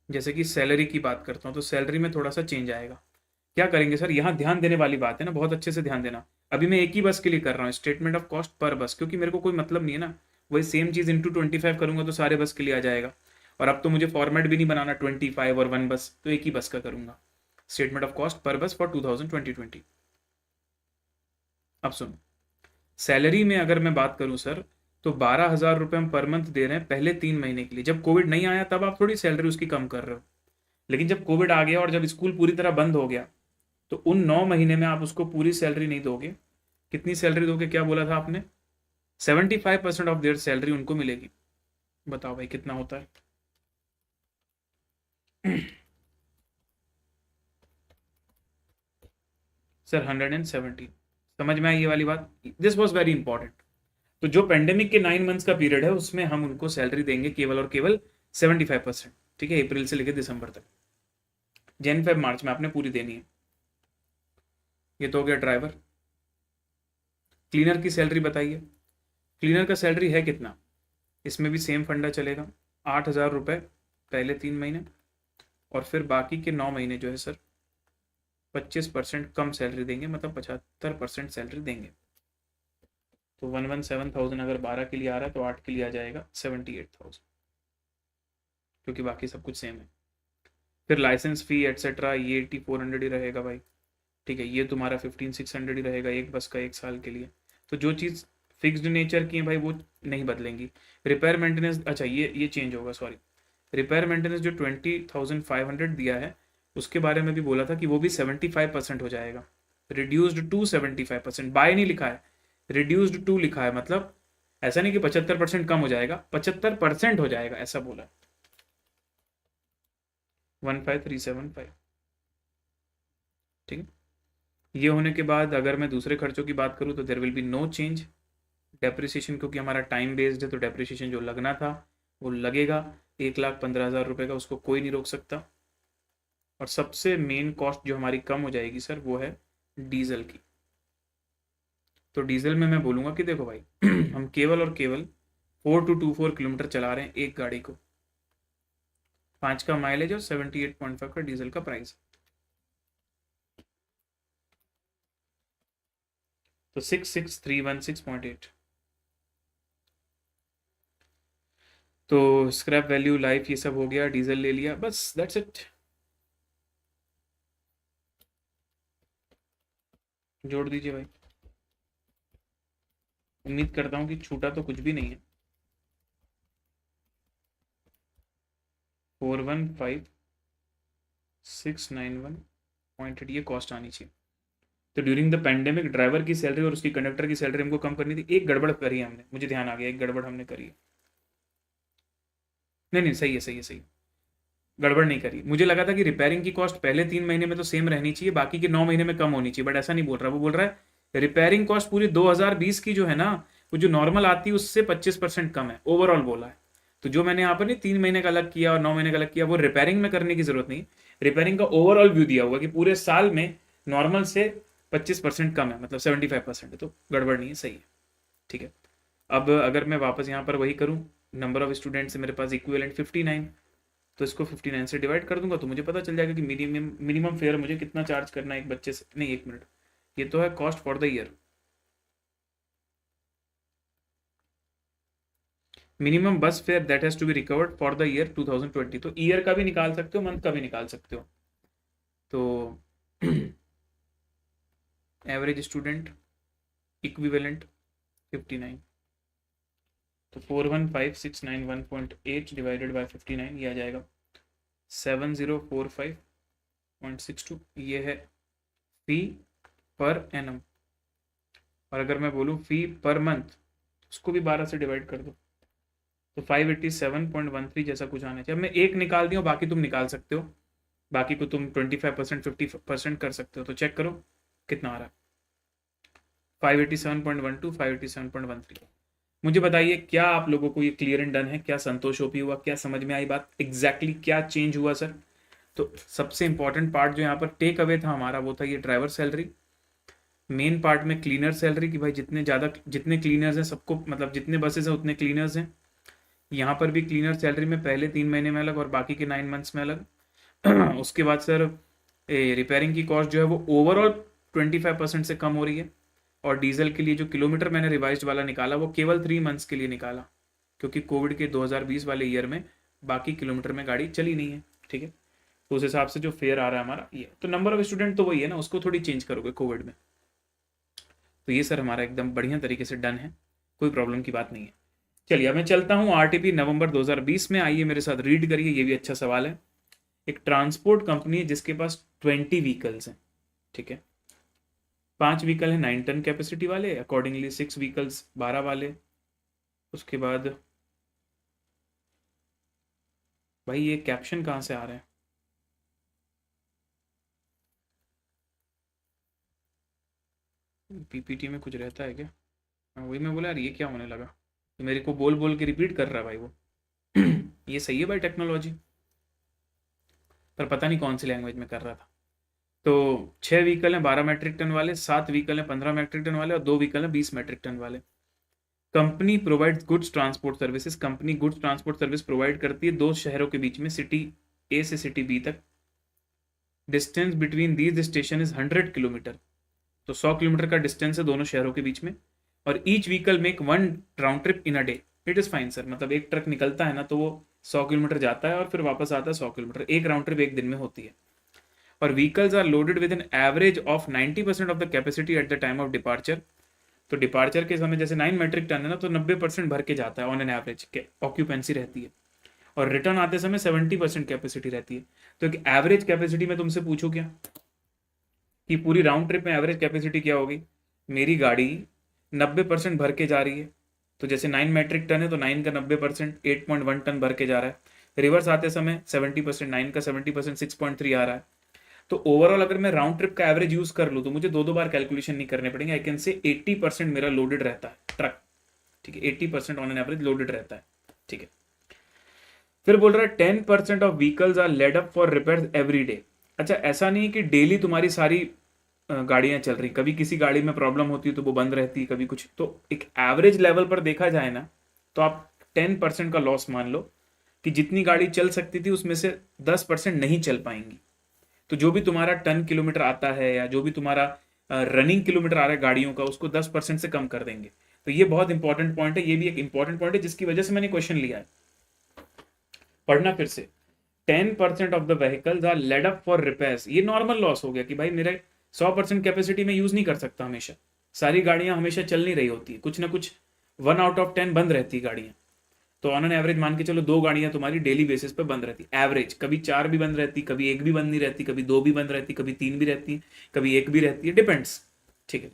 जैसे कि सैलरी की बात करता हूँ, तो सैलरी में थोड़ा सा चेंज आएगा। क्या करेंगे सर, यहाँ ध्यान देने वाली बात है ना, बहुत अच्छे से ध्यान देना। अभी मैं एक ही बस के लिए कर रहा हूँ स्टेटमेंट ऑफ कॉस्ट पर बस, क्योंकि मेरे को कोई मतलब नहीं है ना, वही सेम चीज़ इंटू 25 करूंगा तो सारे बस के लिए आ जाएगा। और अब तो मुझे फॉर्मेट भी नहीं बनाना 25 और 1 बस, तो एक ही बस का करूंगा स्टेटमेंट ऑफ कॉस्ट पर बस फॉर 2020। अब सुनो, सैलरी में अगर मैं बात करूं सर, तो 12,000 रुपये हम पर मंथ दे रहे हैं पहले 3 महीने के लिए। जब कोविड नहीं आया तब आप थोड़ी सैलरी उसकी कम कर रहे हो, लेकिन जब कोविड आ गया और जब स्कूल पूरी तरह बंद हो गया, तो उन 9 महीने में आप उसको पूरी सैलरी नहीं दोगे। कितनी सैलरी दोगे, क्या बोला था आपने? 75% ऑफ देयर सैलरी उनको मिलेगी। बताओ भाई कितना होता है? सर 117। समझ में आई ये वाली बात? This was very important. तो जो पेंडेमिक के 9 मंथ्स का पीरियड है उसमें हम उनको सैलरी देंगे केवल और केवल 75%। ठीक है, अप्रैल से लेकर दिसंबर तक, जन फेब मार्च में आपने पूरी देनी है। ये तो हो गया ड्राइवर। क्लीनर की सैलरी बताइए, क्लीनर का सैलरी है कितना? इसमें भी सेम फंडा चलेगा, 8,000 रुपये पहले 3 महीने, और फिर बाकी के 9 महीने जो है सर 25% कम सैलरी देंगे, मतलब 75% सैलरी देंगे। तो 117,000 अगर 12 के लिए आ रहा है तो 8 के लिए आ जाएगा 78,000, क्योंकि बाकी सब कुछ सेम है। फिर लाइसेंस फी एटसेट्रा ये 8400 ही रहेगा भाई। ठीक है, ये तुम्हारा 15,600 ही रहेगा एक बस का एक साल के लिए। तो जो चीज़ फिक्स्ड नेचर की है भाई वो नहीं बदलेंगी। रिपेयर मेंटेनेंस, अच्छा ये चेंज होगा, सॉरी। रिपेयर मेंटेनेंस जो 20,500 दिया है उसके बारे में भी बोला था कि वो भी 75% हो जाएगा, रिड्यूस्ड टू 75%। बाय नहीं लिखा है, रिड्यूस्ड टू लिखा है, मतलब ऐसा नहीं कि 75% कम हो जाएगा, 75% हो जाएगा ऐसा बोला। 15,375। ठीक है, ये होने के बाद अगर मैं दूसरे खर्चों की बात करूँ तो there will be no change. Depreciation, क्योंकि हमारा टाइम बेस्ड है तो डेप्रिसिएशन जो लगना था वो लगेगा। 1,15,000 रुपये का, उसको कोई नहीं रोक सकता। और सबसे मेन कॉस्ट जो हमारी कम हो जाएगी सर वो है डीजल की। तो डीजल में मैं बोलूँगा कि देखो भाई हम केवल और केवल 4224 किलोमीटर चला रहे हैं एक गाड़ी को, 5 का माइलेज और 78.5 का डीजल का प्राइस। तो 66,316.8। तो स्क्रैप वैल्यू, लाइफ, ये सब हो गया, डीजल ले लिया, बस दैट्स इट। जोड़ दीजिए भाई। उम्मीद करता हूँ कि छूटा तो कुछ भी नहीं है। 415691.8 ये कॉस्ट आनी चाहिए। तो ड्यूरिंग द पेंडेमिक ड्राइवर की सैलरी और उसकी कंडक्टर की सैलरी हमको कम करनी थी। एक गड़बड़ करी है हमने, मुझे ध्यान आ गया, एक गड़बड़ हमने करी है। नहीं नहीं, सही है सही है सही है। गड़बड़ नहीं करी। मुझे लगा था कि रिपेयरिंग की कॉस्ट पहले 3 महीने में तो सेम रहनी चाहिए, बाकी के 9 महीने में कम होनी चाहिए, बट ऐसा नहीं बोल रहा। वो बोल रहा है रिपेयरिंग कॉस्ट पूरी 2020 की जो है ना, वो जो नॉर्मल आती है उससे 25% कम है, ओवरऑल बोला है। तो जो मैंने यहाँ पर नहीं 3 महीने का अलग किया और 9 महीने का अलग किया, वो रिपेयरिंग में करने की जरूरत नहीं। रिपेयरिंग का ओवरऑल व्यू दिया हुआ कि पूरे साल में नॉर्मल से 25% कम है, मतलब 75% है, तो गड़बड़ नहीं है, सही है। ठीक है, अब अगर मैं वापस यहाँ पर वही करूँ, नंबर ऑफ स्टूडेंट से मेरे पास इक्विवेलेंट 59, तो इसको 59 से डिवाइड कर दूंगा तो मुझे पता चल जाएगा कि मिनिमम फेयर मुझे कितना चार्ज करना है एक बच्चे से। नहीं, एक मिनट, ये तो है cost for the year. Minimum bus fare that has to be recovered for the year 2020। तो ईयर का भी निकाल सकते हो, मंथ का भी निकाल सकते हो। तो एवरेज स्टूडेंट इक्विवेलेंट 59, तो 415691.8 डिवाइडेड बाय 59, ये आ जाएगा 7045.62। ये है फी पर एनम। और अगर मैं बोलूँ फी पर मंथ, उसको भी 12 से डिवाइड कर दो तो 587.13 जैसा कुछ आना चाहिए। अब मैं एक निकाल दिया, बाकी तुम निकाल सकते हो, बाकी को तुम 25% 50% कर सकते हो। तो चेक करो कितना आ रहा है। 587.12, 587.13। मुझे बताइए क्या आप लोगों को ये क्लियर एंड डन है? क्या संतोष ओपी हुआ? क्या समझ में आई बात? एग्जैक्टली क्या चेंज हुआ सर? तो सबसे इंपॉर्टेंट पार्ट जो यहाँ पर टेक अवे था हमारा वो था ये ड्राइवर सैलरी। मेन पार्ट में क्लीनर सैलरी की भाई जितने क्लीनर्स हैं सबको, मतलब जितने बसेस हैं उतने क्लीनर्स हैं। यहाँ पर भी क्लीनर सैलरी में पहले 3 महीने में अलग और बाकी के 9 मंथ्स में अलग। उसके बाद सर रिपेयरिंग की कॉस्ट जो है वो ओवरऑल 25% से कम हो रही है। और डीजल के लिए जो किलोमीटर मैंने रिवाइज्ड वाला निकाला वो केवल 3 मंथ्स के लिए निकाला, क्योंकि कोविड के 2020 वाले ईयर में बाकी किलोमीटर में गाड़ी चली नहीं है। ठीक है, तो उस हिसाब से जो फेयर आ रहा है हमारा ये, तो नंबर ऑफ स्टूडेंट तो वही है ना, उसको थोड़ी चेंज करोगे कोविड में। तो ये सर हमारा एकदम बढ़िया तरीके से डन है, कोई प्रॉब्लम की बात नहीं है। चलिए अब मैं चलता हूँ आरटीपी नवंबर 2020 में। आइए मेरे साथ रीड करिए, ये भी अच्छा सवाल है। एक ट्रांसपोर्ट कंपनी है जिसके पास 20 व्हीकल्स हैं। ठीक है, 5 व्हीकल है 9 टन कैपेसिटी वाले, अकॉर्डिंगली 6 व्हीकल्स 12 वाले। उसके बाद भाई ये कैप्शन कहाँ से आ रहा है? पीपीटी में कुछ रहता है क्या? वही मैं बोला यार ये क्या होने लगा, तो मेरे को बोल बोल के रिपीट कर रहा है भाई वो। ये सही है भाई टेक्नोलॉजी, पर पता नहीं कौन सी लैंग्वेज में कर रहा था। तो 6 व्हीकल हैं 12 मैट्रिक टन वाले, 7 व्हीकल हैं 15 मैट्रिक टन वाले और 2 व्हीकल हैं 20 मैट्रिक टन वाले। Company provides goods transport services. Company goods transport service provide करती है 2 शहरों के बीच में, सिटी ए से सिटी बी तक। Distance between these station is 100 kilometre. तो 100 किलोमीटर का डिस्टेंस है दोनों शहरों के बीच में। और each vehicle make 1 round trip in a day. It is fine sir, मतलब एक ट्रक निकलता है ना तो वो 100 किलोमीटर जाता है और फिर वापस आता है 100 किलोमीटर, एक राउंड ट्रिप एक दिन में होती है। और vehicles are loaded with an average of 90% of the capacity at the time of departure. तो डिपार्चर के समय जैसे 9 मैट्रिक टन है ना, तो 90% भर के जाता है ऑन एन एवरेज ऑक्यूपेंसी रहती है। और रिटर्न आते समय 70% कैपेसिटी रहती है। तो एक एवरेज कैपेसिटी में तुमसे पूछू क्या कि पूरी राउंड ट्रिप में एवरेज कैपेसिटी क्या होगी? मेरी गाड़ी 90% भर के जा रही है, तो जैसे 9 मैट्रिक टन है तो 9 का 90% 8.1 टन भर के जा रहा है। रिवर्स आते समय 70%, 9 का 70% 6.3 आ रहा है। तो ओवरऑल अगर मैं राउंड ट्रिप का एवरेज यूज कर लूँ तो मुझे दो दो बार कैलकुलेशन नहीं करने पड़ेंगे। आई कैन से 80% मेरा लोडेड रहता है ट्रक, ठीक है, 80% ऑन एन एवरेज लोडेड रहता है, ठीक है। फिर बोल रहा है 10% of vehicles are laid up for repair every day. अच्छा, ऐसा नहीं है कि डेली तुम्हारी सारी गाड़ियां चल रही, कभी किसी गाड़ी में प्रॉब्लम होती है तो वो बंद रहती है, कभी कुछ। तो एक एवरेज लेवल पर देखा जाए ना तो आप 10% का लॉस मान लो कि जितनी गाड़ी चल सकती थी उसमें से 10% नहीं चल पाएंगी। तो जो भी तुम्हारा टन किलोमीटर आता है या जो भी तुम्हारा रनिंग किलोमीटर आ रहा है गाड़ियों का, उसको 10% से कम कर देंगे। तो ये बहुत इंपॉर्टेंट पॉइंट है, ये भी एक इंपॉर्टेंट पॉइंट है जिसकी वजह से मैंने क्वेश्चन लिया है। पढ़ना फिर से, 10% of the vehicles are laid up for repairs. ये नॉर्मल लॉस हो गया कि भाई मेरे 100% कैपेसिटी में यूज नहीं कर सकता हमेशा, सारी गाड़ियां हमेशा चल नहीं रही होती, कुछ ना कुछ 1 आउट ऑफ 10 बंद रहती है गाड़ियां। तो ऑन एन एवरेज मान के चलो 2 गाड़ियां तुम्हारी डेली बेसिस पे बंद रहती, एवरेज। कभी 4 भी बंद रहती, कभी 1 भी बंद नहीं रहती, कभी 2 भी बंद रहती, कभी 3 भी रहती, कभी 1 भी रहती है, डिपेंड्स, ठीक है।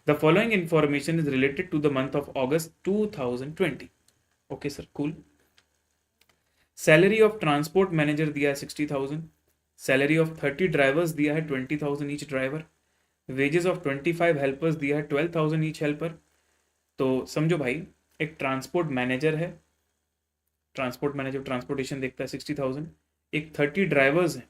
The following information is related to the month of August 2020। Okay sir, cool. Salary of transport manager दिया है 60,000, सैलरी ऑफ 30 ड्राइवर्स दिया है 20,000 each driver, wages of 25 helpers दिया है 12,000 ईच हेल्पर। तो समझो भाई, एक ट्रांसपोर्ट मैनेजर है, ट्रांसपोर्ट मैनेजर ट्रांसपोर्टेशन देखता है 60,000, एक 30 ड्राइवर्स हैं।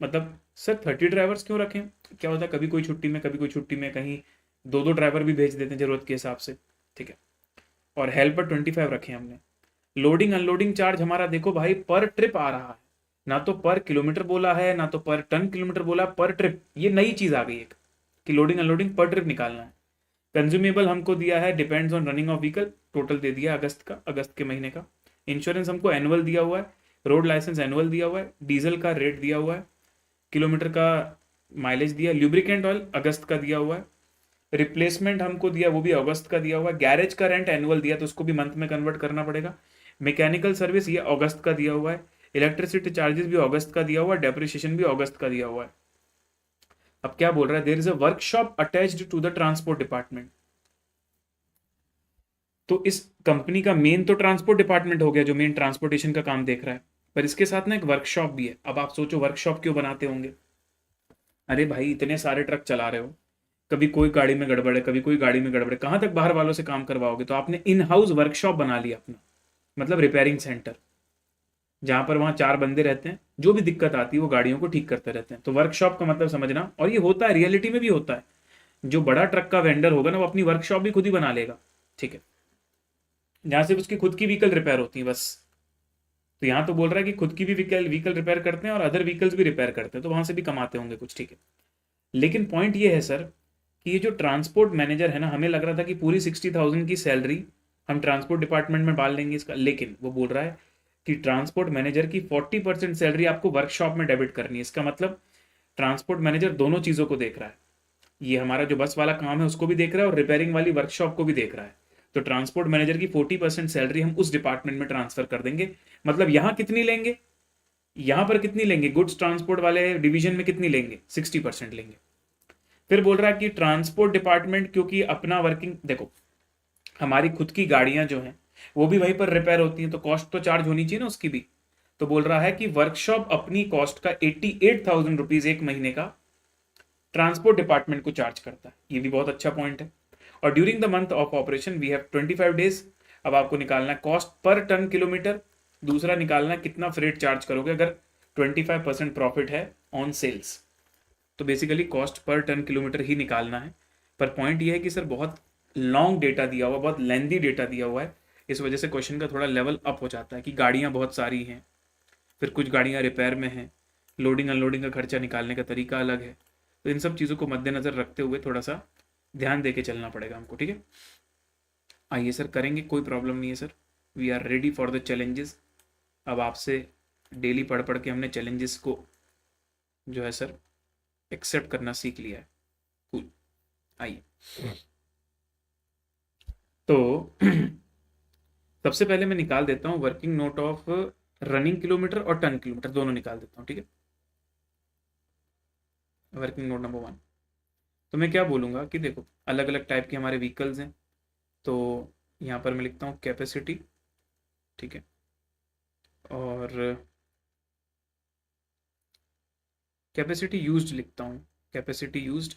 मतलब सर 30 ड्राइवर्स क्यों रखें, क्या होता है कभी कोई छुट्टी में, कभी कोई छुट्टी में, कहीं 2 ड्राइवर भी भेज देते हैं जरूरत के हिसाब से, ठीक है। और हेल्पर 25 रखे हमने। लोडिंग अनलोडिंग चार्ज हमारा देखो भाई पर ट्रिप आ रहा है, ना तो पर किलोमीटर बोला है ना तो पर टन किलोमीटर बोला, पर ट्रिप। ये नई चीज आ गई एक कि लोडिंग अनलोडिंग पर ट्रिप निकालना है। कंज्यूमेबल हमको दिया है depends on running of vehicle, total दे दिया अगस्त का, अगस्त के महीने का। इंश्योरेंस हमको एनुअल दिया हुआ है, रोड लाइसेंस एनुअल दिया हुआ है, डीजल का रेट दिया हुआ है, किलोमीटर का माइलेज दिया, ल्यूब्रिकेंट ऑयल अगस्त का दिया हुआ है, रिप्लेसमेंट हमको दिया वो भी अगस्त का दिया हुआ है, गैरेज का रेंट एनुअल दिया तो उसको भी मंथ में कन्वर्ट करना पड़ेगा, मैकेनिकल सर्विस ये अगस्त का दिया हुआ है, इलेक्ट्रिसिटी चार्जेस भी अगस्त का दिया हुआ है, डेप्रिसिएशन भी अगस्त का दिया हुआ है। अब क्या बोल रहा है, there is a workshop attached to the transport department. तो इस कंपनी का मेन तो ट्रांसपोर्ट डिपार्टमेंट हो गया जो मेन ट्रांसपोर्टेशन का काम देख रहा है, पर इसके साथ ना एक वर्कशॉप भी है। अब आप सोचो वर्कशॉप क्यों बनाते होंगे, अरे भाई इतने सारे ट्रक चला रहे हो, कभी कोई गाड़ी में गड़बड़ है, कभी कोई गाड़ी में गड़बड़ है, कहाँ तक बाहर वालों से काम करवाओगे। तो आपने इन हाउस वर्कशॉप बना लिया अपना, मतलब रिपेयरिंग सेंटर, जहां पर वहां 4 बंदे रहते हैं, जो भी दिक्कत आती है वो गाड़ियों को ठीक करते रहते हैं। तो वर्कशॉप का मतलब समझना, और ये होता है रियलिटी में भी होता है। जो बड़ा ट्रक का वेंडर होगा ना वो अपनी वर्कशॉप भी खुद ही बना लेगा, ठीक है, जहां से उसकी खुद की व्हीकल रिपेयर होती है बस। तो यहाँ तो बोल रहा है कि खुद की भी व्हीकल व्हीकल रिपेयर करते हैं और अदर व्हीकल्स भी रिपेयर करते हैं, तो वहां से भी कमाते होंगे कुछ, ठीक है। लेकिन पॉइंट ये है सर कि ये जो ट्रांसपोर्ट मैनेजर है ना, हमें लग रहा था कि पूरी 60,000 की सैलरी हम ट्रांसपोर्ट डिपार्टमेंट में डाल देंगे इसका, लेकिन वो बोल रहा है कि ट्रांसपोर्ट मैनेजर की 40% सैलरी आपको वर्कशॉप में डेबिट करनी है। इसका मतलब ट्रांसपोर्ट मैनेजर दोनों चीज़ों को देख रहा है, ये हमारा जो बस वाला काम है उसको भी देख रहा है और रिपेयरिंग वाली वर्कशॉप को भी देख रहा है। तो ट्रांसपोर्ट मैनेजर की 40% सैलरी हम उस डिपार्टमेंट में ट्रांसफर कर देंगे। मतलब यहाँ कितनी लेंगे, यहाँ पर कितनी लेंगे, गुड्स ट्रांसपोर्ट वाले डिवीजन में कितनी लेंगे, 60% लेंगे। फिर बोल रहा है कि ट्रांसपोर्ट डिपार्टमेंट क्योंकि अपना वर्किंग, देखो हमारी खुद की गाड़ियां जो हैं वो भी वहीं पर रिपेयर होती हैं, तो कॉस्ट तो चार्ज होनी चाहिए ना उसकी भी। तो बोल रहा है कि वर्कशॉप अपनी कॉस्ट का 88,000 रुपीज एक महीने का ट्रांसपोर्ट डिपार्टमेंट को चार्ज करता है। ये भी बहुत अच्छा पॉइंट है। और during the month of operation we have 25 days. अब आपको निकालना है कॉस्ट पर टन किलोमीटर, दूसरा निकालना है कितना फ्रेट चार्ज करोगे अगर 25% प्रॉफिट है ऑन सेल्स। तो basically cost per ton kilometre ही निकालना है। पर पॉइंट ये है कि सर बहुत लॉन्ग डेटा दिया हुआ, बहुत लेंदी डेटा दिया हुआ है, इस वजह से क्वेश्चन का थोड़ा लेवल अप हो जाता है कि गाड़ियाँ बहुत सारी हैं, फिर कुछ गाड़ियाँ रिपेयर में हैं, लोडिंग अनलोडिंग का खर्चा निकालने का तरीका अलग है। तो इन सब चीज़ों को मद्देनजर रखते हुए थोड़ा सा ध्यान दे के चलना पड़ेगा हमको, ठीक है। आइए सर करेंगे, कोई प्रॉब्लम नहीं है sir, we are ready for the challenges. अब आपसे डेली पढ़ पढ़ के हमने चैलेंजेस को जो है सर एक्सेप्ट करना सीख लिया है। कूल, आइए। तो सबसे पहले मैं निकाल देता हूँ working note of running kilometre और टन किलोमीटर, दोनों निकाल देता हूँ, ठीक है। वर्किंग नोट नंबर 1, तो मैं क्या बोलूँगा कि देखो अलग अलग टाइप के हमारे व्हीकल्स हैं। तो यहाँ पर मैं लिखता हूँ कैपेसिटी, ठीक है, और कैपेसिटी यूज्ड लिखता हूँ, कैपेसिटी यूज्ड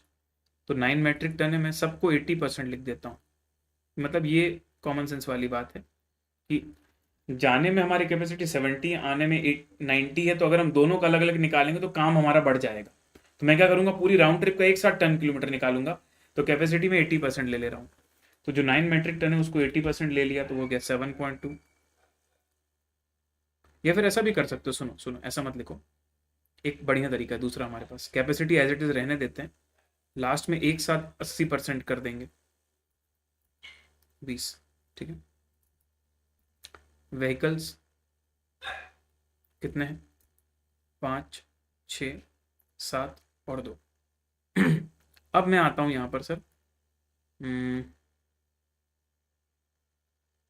तो 9 मेट्रिक टन है, मैं सबको 80% लिख देता हूँ। मतलब ये कॉमन सेंस वाली बात है कि जाने में हमारी कैपेसिटी 70 है, आने में 90 है, तो अगर हम दोनों का अलग अलग निकालेंगे तो काम हमारा बढ़ जाएगा। तो मैं क्या करूंगा, पूरी राउंड ट्रिप का एक साथ टन किलोमीटर निकालूंगा, तो कैपेसिटी में 80% ले रहा हूँ। तो जो 9 मेट्रिक टन है उसको 80% ले लिया, तो हो गया 7.2। या फिर ऐसा भी कर सकते हो, सुनो सुनो, ऐसा मत लिखो, एक बढ़िया तरीका है दूसरा हमारे पास, कैपेसिटी एज इट इज रहने देते हैं, लास्ट में एक साथ 80% कर देंगे, 20। ठीक है, व्हीकल्स कितने हैं, 5, 6, 7 और 2। अब मैं आता हूं यहां पर सर,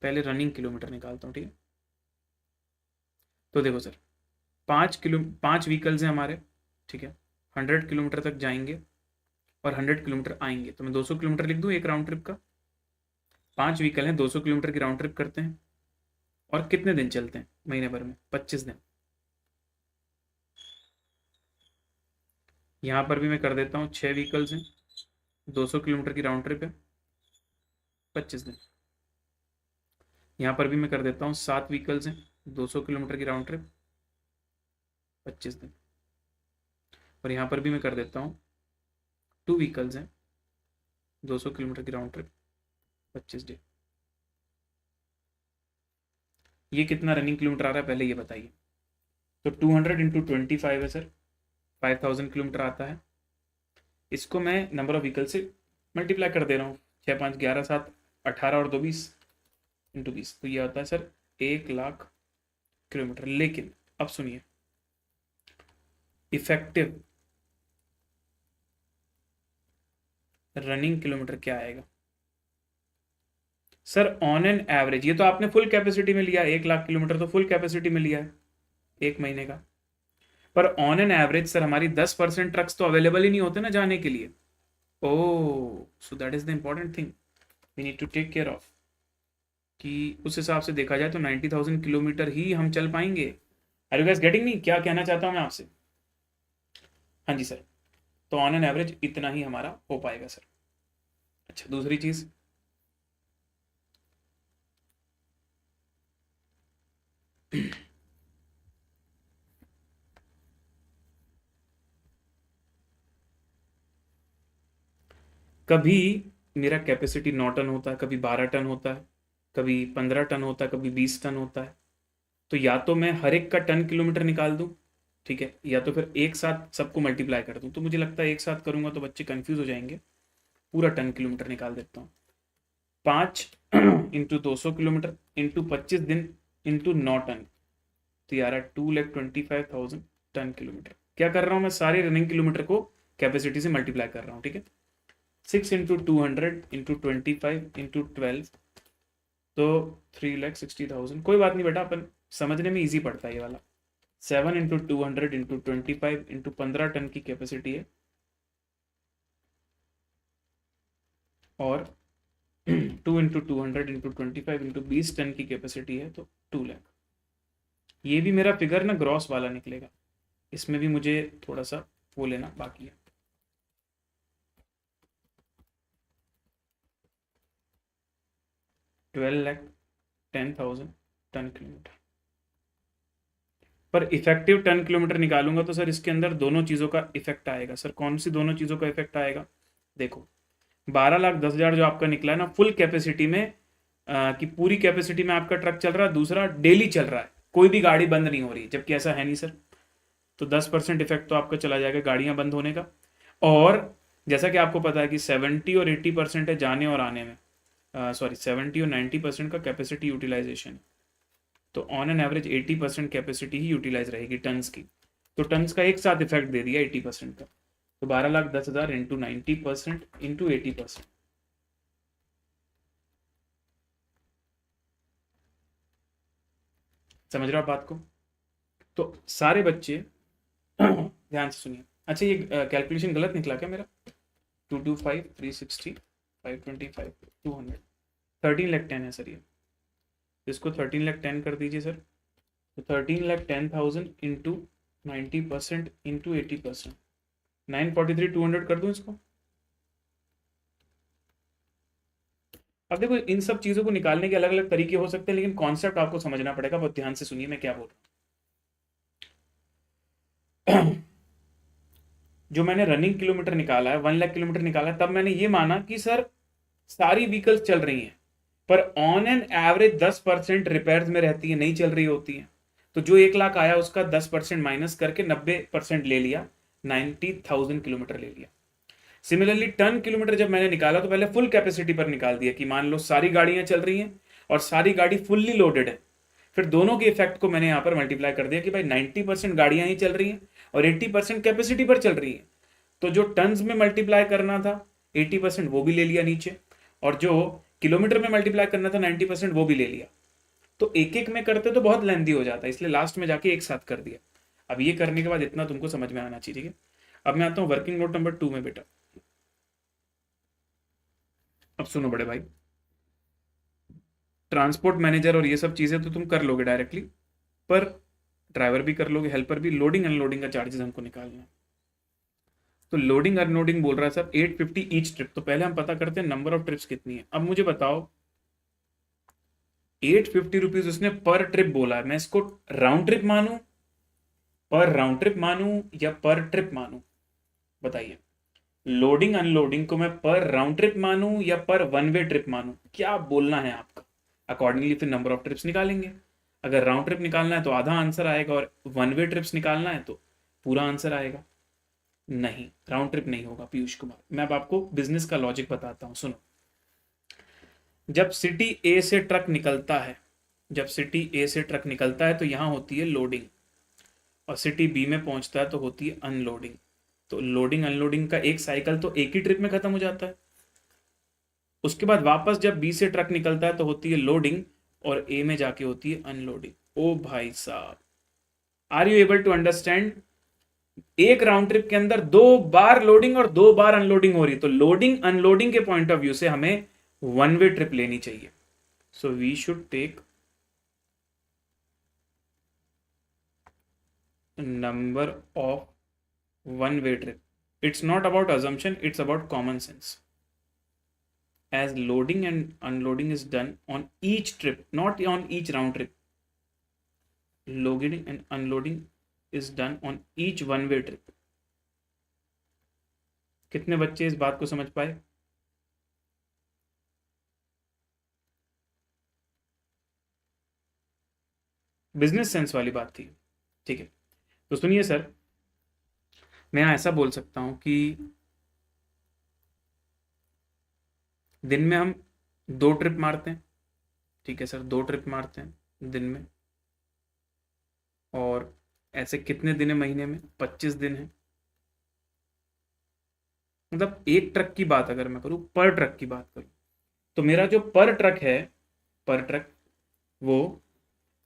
पहले रनिंग किलोमीटर निकालता हूँ, ठीक है। तो देखो सर, 5 व्हीकल्स हैं हमारे, ठीक है, 100 किलोमीटर तक जाएंगे और 100 किलोमीटर आएंगे, तो मैं 200 किलोमीटर लिख दूँ एक राउंड ट्रिप का। 5 व्हीकल हैं, 200 किलोमीटर की राउंड ट्रिप करते हैं, और कितने दिन चलते हैं महीने भर में, 25 दिन। यहाँ पर भी मैं कर देता हूँ, 6 व्हीकल्स हैं, 200 किलोमीटर की राउंड ट्रिप है, 25 दिन। यहाँ पर भी मैं कर देता हूँ 7 व्हीकल्स हैं, 200 किलोमीटर की राउंड ट्रिप, 25 दिन। और यहाँ पर भी मैं कर देता हूँ 2 व्हीकल्स हैं, 200 किलोमीटर की राउंड ट्रिप, 25 डे। ये कितना रनिंग किलोमीटर आ रहा है पहले ये बताइए। तो 200 इंटू 25 है सर, 5000 किलोमीटर आता है। इसको मैं नंबर ऑफ व्हीकल से मल्टीप्लाई कर दे रहा हूँ, 6 5 11 7 18 और 2 20 इंटू 20, तो ये आता है सर 1,00,000 किलोमीटर। लेकिन अब सुनिए, इफेक्टिव रनिंग किलोमीटर क्या आएगा सर, ऑन एन एवरेज। ये तो आपने फुल कैपेसिटी में लिया, 1,00,000 किलोमीटर तो फुल कैपेसिटी में लिया है एक महीने का, पर ऑन एन एवरेज सर हमारी 10% ट्रक्स तो अवेलेबल ही नहीं होते ना जाने के लिए। Oh, so that is the important thing we need to take care of, कि उस हिसाब से देखा जाए तो 90,000 किलोमीटर ही हम चल पाएंगे। Are you guys getting me, क्या कहना चाहता हूं मैं आपसे। हाँ जी सर, तो ऑन एन एवरेज इतना ही हमारा हो पाएगा सर। अच्छा, दूसरी चीज, कभी मेरा कैपेसिटी 9 टन होता है, कभी 12 टन होता है, कभी 15 टन होता है, कभी 20 टन होता है। तो या तो मैं हर एक का टन किलोमीटर निकाल दूं, ठीक है, या तो फिर एक साथ सबको मल्टीप्लाई कर दूं। तो मुझे लगता है एक साथ करूंगा तो बच्चे कंफ्यूज हो जाएंगे, पूरा टन किलोमीटर निकाल देता हूँ। 5 इंटू 200 किलोमीटर इंटू 25 दिन इंटू 9 टन, तो यार 2,25,000 टन किलोमीटर। क्या कर रहा हूँ मैं, सारे रनिंग किलोमीटर को कैपेसिटी से मल्टीप्लाई कर रहा हूँ, ठीक है। 6 इंटू 200 इंटू 25 इंटू 12, तो 3,60,000। कोई बात नहीं बेटा, अपन समझने में इजी पड़ता है ये वाला। 7 इंटू 200 इंटू 25 इंटू 15 टन की कैपेसिटी है, और 2 इंटू 200 इंटू 25 इंटू 20 टन की कैपेसिटी है, तो 2,00,000। ये भी मेरा फिगर ना ग्रॉस वाला निकलेगा, इसमें भी मुझे थोड़ा सा वो लेना बाकी है। $12,10,000 टन किलोमीटर। पर इफेक्टिव टन किलोमीटर निकालूंगा तो सर इसके अंदर दोनों चीज़ों का इफेक्ट आएगा। सर कौन सी दोनों चीज़ों का इफेक्ट आएगा, देखो 12,10,000 जो आपका निकला है ना फुल कैपेसिटी में, कि पूरी कैपेसिटी में आपका ट्रक चल रहा है, दूसरा डेली चल रहा है, कोई भी गाड़ी बंद नहीं हो रही, जबकि ऐसा है नहीं सर। तो 10% इफेक्ट तो आपका चला जाएगा गाड़ियां बंद होने का। और जैसा कि आपको पता है कि 70 और 80% है जाने और आने में, सॉरी 70 और 90% का कैपेसिटी यूटिलाइजेशन। तो ऑन एन एवरेज 80% कैपेसिटी ही यूटिलाइज रहेगी टन्स की। तो टन्स का एक साथ इफेक्ट दे दिया 80% का, तो 12,10,000 इंटू 90% इंटू 80%। समझ रहे हो आप बात को। तो सारे बच्चे ध्यान से सुनिए। अच्छा, ये कैलकुलेशन गलत निकला क्या मेरा, 225 360 525 200, 13,10,000 है सर ये। इसको 13,10,000 कर दीजिए सर, तो 13,10,000 इंटू 90% इंटू 80%, 943 200 कर दूं इसको। अब देखो इन सब चीजों को निकालने के अलग अलग तरीके हो सकते हैं, लेकिन कॉन्सेप्ट आपको समझना पड़ेगा। बहुत ध्यान से सुनिए मैं क्या बोल रहा हूं। जो मैंने रनिंग किलोमीटर निकाला है, 1 लाख किलोमीटर निकाला है, तब मैंने ये माना कि सर सारी व्हीकल्स चल रही हैं, पर ऑन एन एवरेज 10% रिपेयर्स में रहती है, नहीं चल रही होती है। तो जो 1 लाख आया उसका 10% माइनस करके 90% ले लिया, 90,000 किलोमीटर ले लिया। सिमिलरली टन किलोमीटर जब मैंने निकाला तो पहले फुल कैपेसिटी पर निकाल दिया कि मान लो सारी गाड़ियां चल रही हैं और सारी गाड़ी फुल्ली लोडेड है। फिर दोनों के इफेक्ट को मैंने यहां पर मल्टीप्लाई कर दिया कि भाई 90% गाड़ियां ही चल रही हैं और 80% कैपेसिटी पर चल रही हैं। तो जो टन्स में मल्टीप्लाई करना था 80% वो भी ले लिया नीचे, और जो किलोमीटर में मल्टीप्लाई करना था 90% वो भी ले लिया। तो एक एक में करते तो बहुत लेंदी हो जाता है, इसलिए लास्ट में जाके एक साथ कर दिया। अब ये करने के बाद इतना तुमको समझ में आना चाहिए, ठीक है। अब मैं आता हूं वर्किंग नोट नंबर 2 में बेटा। अब सुनो बड़े भाई, ट्रांसपोर्ट मैनेजर और ये सब चीजें तो तुम कर लोगे डायरेक्टली, पर ड्राइवर भी कर लोगे, हेल्पर भी। लोडिंग अनलोडिंग का चार्जेस हमको निकालना है। तो लोडिंग अनलोडिंग बोल रहा है सर 850 ईच ट्रिप। तो पहले हम पता करते हैं नंबर ऑफ ट्रिप्स कितनी है। अब मुझे बताओ 850 रुपीज उसने पर ट्रिप बोला है, मैं इसको राउंड ट्रिप मानूं, पर राउंड ट्रिप मानूं या पर ट्रिप मानूं? बताइए। लोडिंग अनलोडिंग को मैं पर राउंड ट्रिप मानूं या पर वन वे ट्रिप मानूं? क्या बोलना है आपका? अकॉर्डिंगली फिर नंबर ऑफ ट्रिप्स निकालेंगे। अगर राउंड ट्रिप निकालना है तो आधा आंसर आएगा, और वन वे ट्रिप्स निकालना है तो पूरा आंसर आएगा। नहीं, राउंड ट्रिप नहीं होगा पीयूष कुमार। मैं अब आपको बिजनेस का लॉजिक बताता हूं, सुनो। जब सिटी ए से ट्रक निकलता है, जब सिटी ए से ट्रक निकलता है तो यहां होती है लोडिंग, और सिटी बी में पहुंचता है तो होती है अनलोडिंग। तो लोडिंग अनलोडिंग का एक साइकिल तो एक ही ट्रिप में खत्म हो जाता है। उसके बाद वापस जब बी से ट्रक निकलता है तो होती है लोडिंग, और ए में जाके होती है अनलोडिंग। ओ भाई साहब, are you able to understand? एक राउंड ट्रिप के अंदर 2 बार लोडिंग और 2 बार अनलोडिंग हो रही है। तो लोडिंग अनलोडिंग के पॉइंट ऑफ व्यू से हमें वन वे ट्रिप लेनी चाहिए। So we should take number of one way trip. It's not about assumption, it's about common sense. As loading and unloading is done on each trip, not on each round trip. Loading and unloading is done on each one way trip. कितने बच्चे इस बात को समझ पाए? Business sense वाली बात थी, ठीक है। तो सुनिए सर, मैं ऐसा बोल सकता हूं कि दिन में हम 2 ट्रिप मारते हैं, ठीक है सर, 2 ट्रिप मारते हैं दिन में। और ऐसे कितने दिन है महीने में? 25 दिन है। मतलब एक ट्रक की बात अगर मैं करूं, पर ट्रक की बात करूं, तो मेरा जो पर ट्रक है, पर ट्रक वो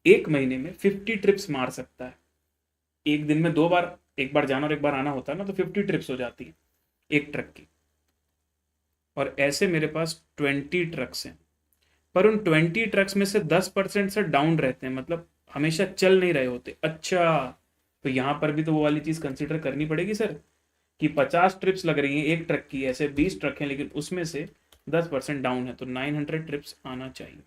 एक महीने में 50 ट्रिप्स मार सकता है। एक दिन में 2 बार, एक बार जाना और एक बार आना होता है ना, तो 50 ट्रिप्स हो जाती है एक ट्रक की। और ऐसे मेरे पास 20 ट्रक्स हैं, पर उन 20 ट्रक्स में से 10% से डाउन रहते हैं, मतलब हमेशा चल नहीं रहे होते। अच्छा, तो यहां पर भी तो वो वाली चीज कंसिडर करनी पड़ेगी सर कि 50 ट्रिप्स लग रही है एक ट्रक की, ऐसे 20 ट्रक हैं लेकिन उसमें से 10% डाउन है, तो 900 ट्रिप्स आना चाहिए।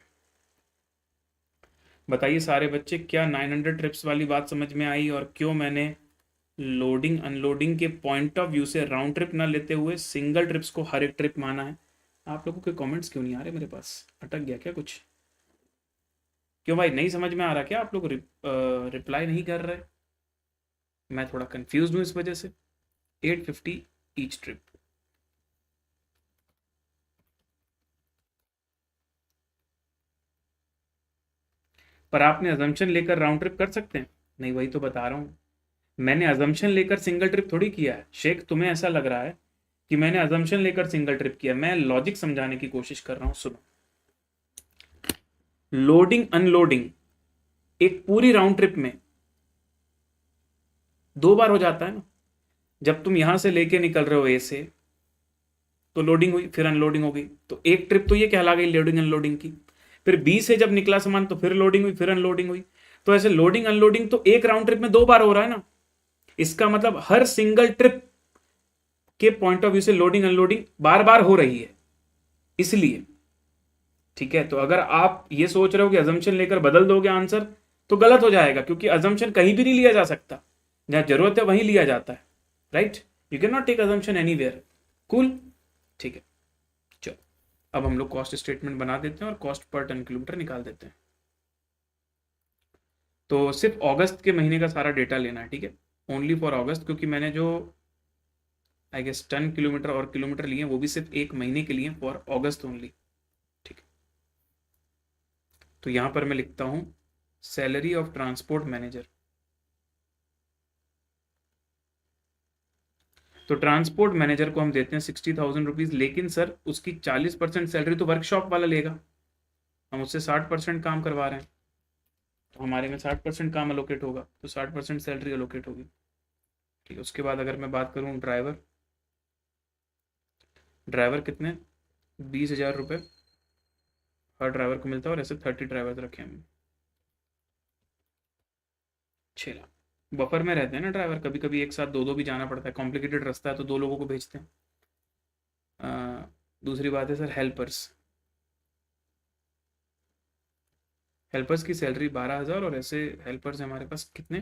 बताइए सारे बच्चे, क्या 900 ट्रिप्स वाली बात समझ में आई? और क्यों मैंने लोडिंग अनलोडिंग के पॉइंट ऑफ व्यू से राउंड ट्रिप ना लेते हुए सिंगल ट्रिप्स को हर एक ट्रिप माना है? आप लोगों के कमेंट्स क्यों नहीं आ रहे मेरे पास? अटक गया क्या कुछ? क्यों भाई, नहीं समझ में आ रहा क्या? आप लोग रिप्लाई नहीं कर रहे? मैं थोड़ा कंफ्यूज हूं इस वजह से। 850 ईच ट्रिप। पर आपने अजम्पशन लेकर राउंड ट्रिप कर सकते हैं? नहीं, वही तो बता रहा हूं, मैंने अजम्पशन लेकर सिंगल ट्रिप थोड़ी किया है। शेख, तुम्हें ऐसा लग रहा है कि मैंने अजम्पशन लेकर सिंगल ट्रिप किया। मैं लॉजिक समझाने की कोशिश कर रहा हूं, सुनो। लोडिंग अनलोडिंग एक पूरी राउंड ट्रिप में 2 बार हो जाता है ना। जब तुम यहां से लेके निकल रहे हो ए से, तो लोडिंग हुई, फिर अनलोडिंग हो गई, तो एक ट्रिप तो ये कहला गई लोडिंग अनलोडिंग की। फिर बी से जब निकला सामान तो फिर लोडिंग हुई, फिर अनलोडिंग हुई। तो ऐसे लोडिंग अनलोडिंग तो एक राउंड ट्रिप में 2 बार हो रहा है ना, इसका मतलब हर सिंगल ट्रिप के पॉइंट ऑफ व्यू से लोडिंग अनलोडिंग बार बार हो रही है, इसलिए। ठीक है, तो अगर आप ये सोच रहे हो कि अजम्पशन लेकर बदल दोगे आंसर, तो गलत हो जाएगा, क्योंकि अजम्पशन कहीं भी नहीं लिया जा सकता, जहां जरूरत है वहीं लिया जाता है, right. You can not take assumption anywhere. Cool, ठीक है। चलो, अब हम लोग कॉस्ट स्टेटमेंट बना देते हैं और कॉस्ट पर टन किलोमीटर निकाल देते हैं। तो सिर्फ अगस्त के महीने का सारा डेटा लेना है, ठीक है, ओनली फॉर अगस्त, क्योंकि मैंने जो आई गेस टन किलोमीटर और किलोमीटर लिए वो भी सिर्फ एक महीने के लिए, फॉर अगस्त ओनली। ठीक है, तो यहां पर मैं लिखता हूं सैलरी ऑफ ट्रांसपोर्ट मैनेजर। तो ट्रांसपोर्ट मैनेजर को हम देते हैं 60,000 रुपीज, लेकिन सर उसकी 40% सैलरी तो वर्कशॉप वाला लेगा, हम उससे 60% काम करवा रहे हैं, तो हमारे में 60% काम अलोकेट होगा, तो 60% सैलरी अलोकेट होगी। ठीक है, उसके बाद अगर मैं बात करूं ड्राइवर, ड्राइवर कितने, 20,000 रुपये हर ड्राइवर को मिलता है, और ऐसे 30 ड्राइवर रखे हमने, 6 लाख। बफर में रहते हैं ना ड्राइवर, कभी कभी एक साथ दो दो भी जाना पड़ता है, कॉम्प्लिकेटेड रास्ता है तो 2 लोगों को भेजते हैं। दूसरी बात है सर हेल्पर्स, हेल्पर्स की सैलरी 12,000, और ऐसे हेल्पर्स हमारे पास कितने,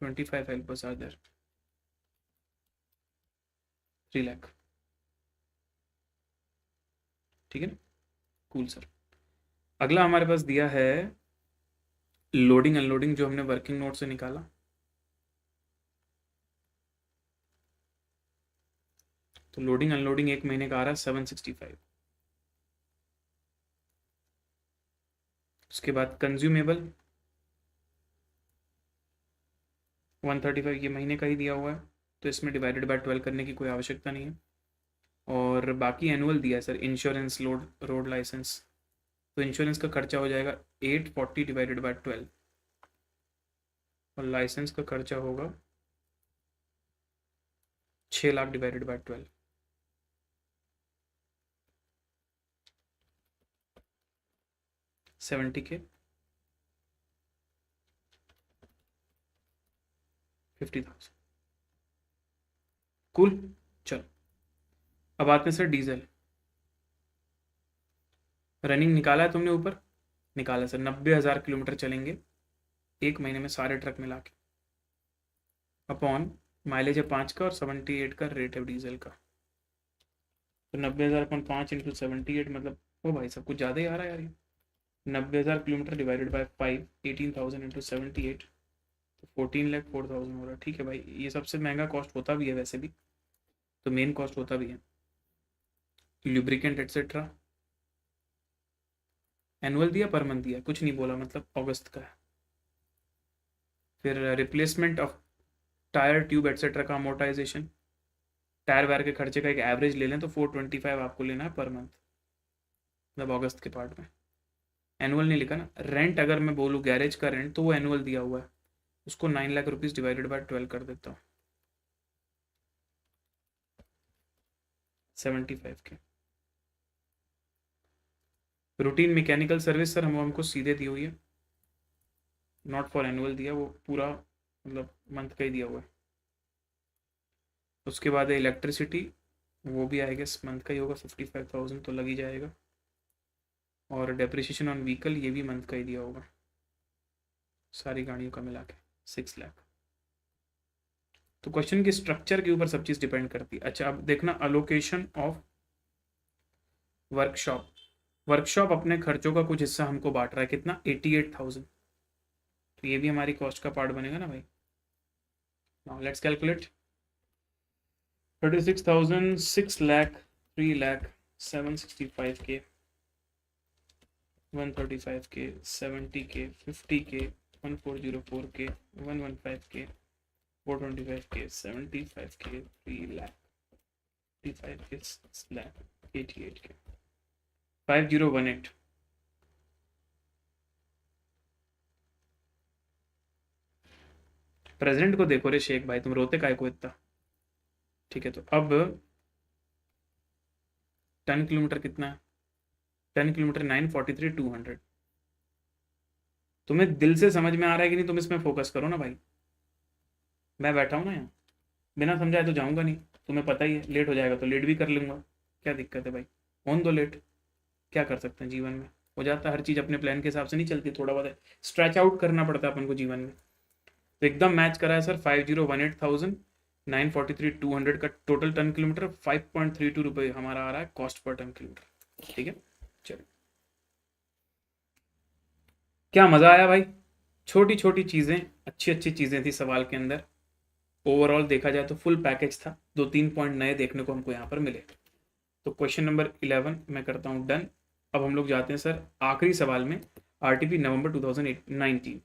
25 हेल्पर्स आर देयर, 3 लाख। ठीक है ना, कूल सर। अगला हमारे पास दिया है लोडिंग अनलोडिंग, जो हमने वर्किंग नोट से निकाला। तो लोडिंग अनलोडिंग एक महीने का आ रहा है 765। उसके बाद कंज्यूमेबल 135, ये महीने का ही दिया हुआ है, तो इसमें डिवाइडेड बाय 12 करने की कोई आवश्यकता नहीं है। और बाकी एनुअल दिया है सर, इंश्योरेंस, रोड लाइसेंस, तो इंश्योरेंस का खर्चा हो जाएगा 840 डिवाइडेड बाय 12, और लाइसेंस का खर्चा होगा 6 lakh divided by 12। $70K, 50,000। Cool, चलो अब आते हैं सर डीजल। रनिंग निकाला है तुमने ऊपर, निकाला सर, 90,000 किलोमीटर चलेंगे एक महीने में सारे ट्रक मिला के, अपॉन माइलेज है 5 का और 78 का रेट है डीजल का, तो 90,000/5 इंटू 78, मतलब ओ भाई सब कुछ ज़्यादा ही आ रहा है यार ये, 90,000 किलोमीटर डिवाइडेड बाय 5, 18,000 इंटू 78, तो 14,04,000 हो रहा है। ठीक है भाई, ये सबसे महंगा कॉस्ट होता भी है वैसे भी, तो मेन कॉस्ट होता भी है। लुब्रिकेंट एटसेट्रा एनुअल दिया, पर मंथ दिया, कुछ नहीं बोला, मतलब अगस्त का है। फिर replacement of tyre tube etcetera का अमोर्टाइजेशन, टायर वायर के खर्चे का एक एवरेज ले लें तो 425 आपको लेना है पर मंथ, मतलब अगस्त के पार्ट में। एनुअल नहीं लिखा ना। रेंट अगर मैं बोलूँ गैरेज का रेंट, तो वो एनुअल दिया हुआ है, उसको 9 लाख रुपीज़ डिवाइडेड बाय 12 कर देता हूँ, 75K। Routine mechanical service sir हमको सीधे दी हुई है, नॉट फॉर एनुअल दिया, वो पूरा मतलब मंथ का ही दिया हुआ है। उसके बाद है इलेक्ट्रिसिटी, वो भी आएगा मंथ का ही होगा, 55,000 तो लग ही जाएगा। और डेप्रिसिएशन ऑन व्हीकल, ये भी मंथ का ही दिया होगा, सारी गाड़ियों का मिला के 6 लाख। तो क्वेश्चन के स्ट्रक्चर के ऊपर सब चीज़ डिपेंड करती है। अच्छा, अब देखना अलोकेशन ऑफ वर्कशॉप, वर्कशॉप अपने खर्चों का कुछ हिस्सा हमको बांट रहा है, कितना, 88,000, तो ये भी हमारी कॉस्ट का पार्ट बनेगा ना भाई। Now let's calculate, 36,000, 6 lakh, 3 lakh, 765K, 135K, 70K, 50K, 1404K, 115K, 425K, 75K, 3 lakh, 55K, 6 lakh, 88K, 5018। President को देखो रे शेख भाई, तुम रोते काय को इतना। ठीक है, तो अब टन किलोमीटर कितना है, 10 किलोमीटर 943,200, तुम्हें दिल से समझ में आ रहा है कि नहीं, तुम इसमें फोकस करो ना भाई। मैं बैठा हूँ ना यहाँ, बिना समझाए तो जाऊँगा नहीं। तुम्हें पता ही है, लेट हो जाएगा तो लेट भी कर लूँगा, क्या दिक्कत है भाई, होने दो लेट। क्या कर सकते हैं जीवन में, हो जाता है, हर चीज़ अपने प्लान के हिसाब से नहीं चलती, थोड़ा बहुत स्ट्रेच आउट करना पड़ता है अपन को जीवन में। तो एकदम मैच करा है सर। 5018,000 943 200 का टोटल टन किलोमीटर, 5.32 रुपये हमारा आ रहा है कॉस्ट पर टन किलोमीटर। ठीक है, चलो। क्या मज़ा आया भाई, छोटी छोटी चीज़ें, अच्छी अच्छी चीज़ें थी सवाल के अंदर। ओवरऑल देखा जाए तो फुल पैकेज था, 2-3 पॉइंट नए देखने को हमको यहाँ पर मिले। तो क्वेश्चन नंबर 11 मैं करता हूँ डन। अब हम लोग जाते हैं सर आखिरी सवाल में, आरटीपी नवंबर 2019।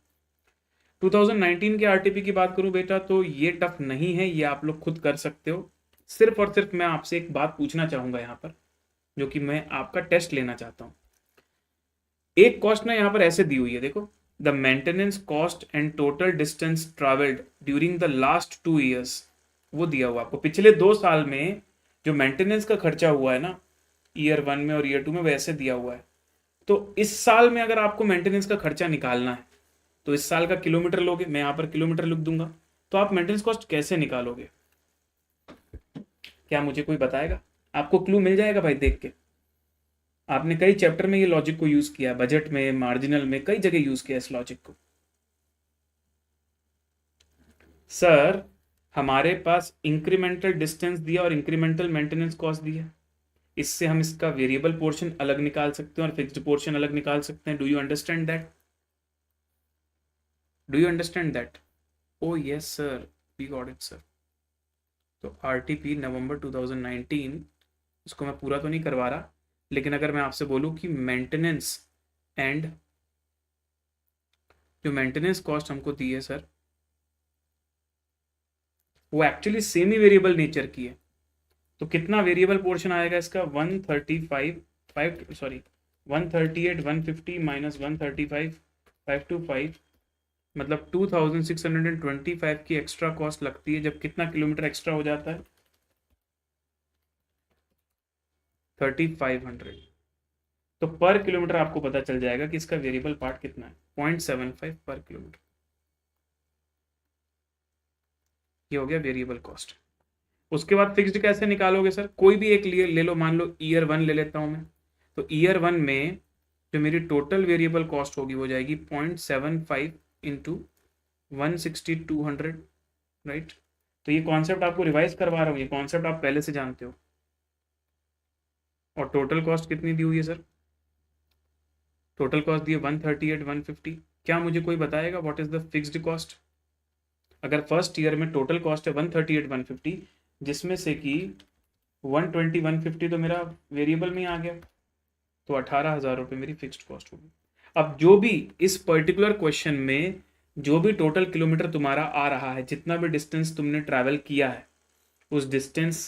2019 के आरटीपी की बात करूं बेटा तो ये टफ नहीं है, ये आप लोग खुद कर सकते हो। सिर्फ और सिर्फ मैं आपसे एक बात पूछना चाहूंगा यहाँ पर, जो कि मैं आपका टेस्ट लेना चाहता हूँ। एक कॉस्ट ना यहाँ पर ऐसे दी हुई है, देखो, the maintenance cost and total distance travelled during the last 2 years. वो दिया हुआ आपको पिछले 2 साल में जो मेंटेनेंस का खर्चा हुआ है ना, ईयर 1 में और ईयर 2 में वैसे दिया हुआ है। तो इस साल में अगर आपको मेंटेनेंस का खर्चा निकालना है तो इस साल का किलोमीटर लोगे, मैं यहाँ पर किलोमीटर लिख दूंगा, तो आप मेंटेनेंस कॉस्ट कैसे निकालोगे, क्या मुझे कोई बताएगा? आपको क्लू मिल जाएगा भाई देख के। आपने कई चैप्टर में ये लॉजिक को यूज किया, बजट में, मार्जिनल में, कई जगह यूज किया इस लॉजिक को। सर हमारे पास इंक्रीमेंटल डिस्टेंस दिया और इंक्रीमेंटल मेंटेनेंस कॉस्ट दिया, इससे हम इसका वेरिएबल पोर्शन अलग निकाल सकते हैं और फिक्स्ड पोर्शन अलग निकाल सकते हैं। Do you understand that? Do you understand that? Oh yes sir, we got it sir. तो आरटीपी नवंबर 2019, इसको मैं पूरा तो नहीं करवा रहा, लेकिन अगर मैं आपसे बोलूं कि मेंटेनेंस एंड जो मेंटेनेंस कॉस्ट हमको दी है सर, वो एक्चुअली सेमी वेरिएबल नेचर की है। तो कितना वेरिएबल पोर्शन आएगा इसका? 138 150 माइनस 135 525, मतलब 2625 की एक्स्ट्रा कॉस्ट लगती है जब कितना किलोमीटर एक्स्ट्रा हो जाता है? 3500। तो पर किलोमीटर आपको पता चल जाएगा कि इसका वेरिएबल पार्ट कितना है, 0.75 पर किलोमीटर। ये हो गया वेरिएबल कॉस्ट। उसके बाद फिक्स्ड कैसे निकालोगे सर? कोई भी एक ले लो, मान लो ईयर 1 ले लेता हूं मैं। तो ईयर 1 में जो मेरी टोटल वेरिएबल कॉस्ट होगी वो जाएगी 0.75 इंटू 160 राइट। तो ये कॉन्सेप्ट आपको रिवाइज करवा रहा हूँ, ये कॉन्सेप्ट आप पहले से जानते हो। और टोटल कॉस्ट कितनी दी हुई है सर? टोटल कॉस्ट दी है 138 150। क्या मुझे कोई बताएगा what is the fixed cost? अगर फर्स्ट ईयर में टोटल कॉस्ट है 138 150, जिसमें से कि 120 150 तो मेरा वेरिएबल में आ गया, तो 18,000 रुपये मेरी फिक्स्ड कॉस्ट होगी। अब जो भी इस पर्टिकुलर क्वेश्चन में जो भी टोटल किलोमीटर तुम्हारा आ रहा है, जितना भी डिस्टेंस तुमने ट्रैवल किया है, उस डिस्टेंस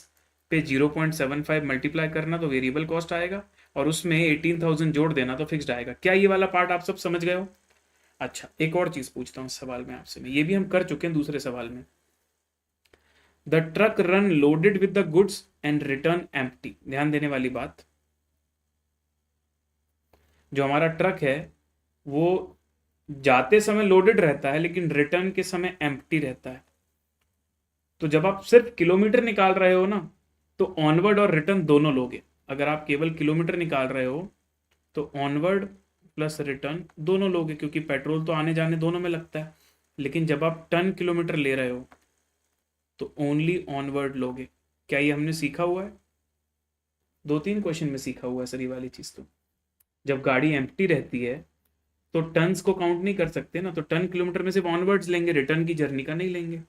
पे 0.75 मल्टीप्लाई करना तो वेरिएबल कॉस्ट आएगा, और उसमें 18,000 जोड़ देना तो फिक्स्ड आएगा। क्या ये वाला पार्ट आप सब समझ गए हो? अच्छा, एक और चीज पूछता हूँ इस सवाल में आपसे, ये भी हम कर चुके हैं दूसरे सवाल में। The truck run loaded with the goods and return empty. ध्यान देने वाली बात, जो हमारा ट्रक है वो जाते समय लोडेड रहता है लेकिन रिटर्न के समय एम्प्टी रहता है। तो जब आप सिर्फ किलोमीटर निकाल रहे हो ना, तो ऑनवर्ड और रिटर्न दोनों लोगे। अगर आप केवल किलोमीटर निकाल रहे हो तो ऑनवर्ड प्लस रिटर्न दोनों लोगे, क्योंकि पेट्रोल तो आने जाने दोनों में लगता है। लेकिन जब आप टन किलोमीटर ले रहे हो तो ओनली ऑनवर्ड लोगे। क्या ये हमने सीखा हुआ है? 2-3 क्वेश्चन में सीखा हुआ है सर ये वाली चीज। तो जब गाड़ी एम्प्टी रहती है तो टन्स को काउंट नहीं कर सकते ना, तो टन किलोमीटर में सिर्फ ऑनवर्ड्स लेंगे, रिटर्न की जर्नी का नहीं लेंगे।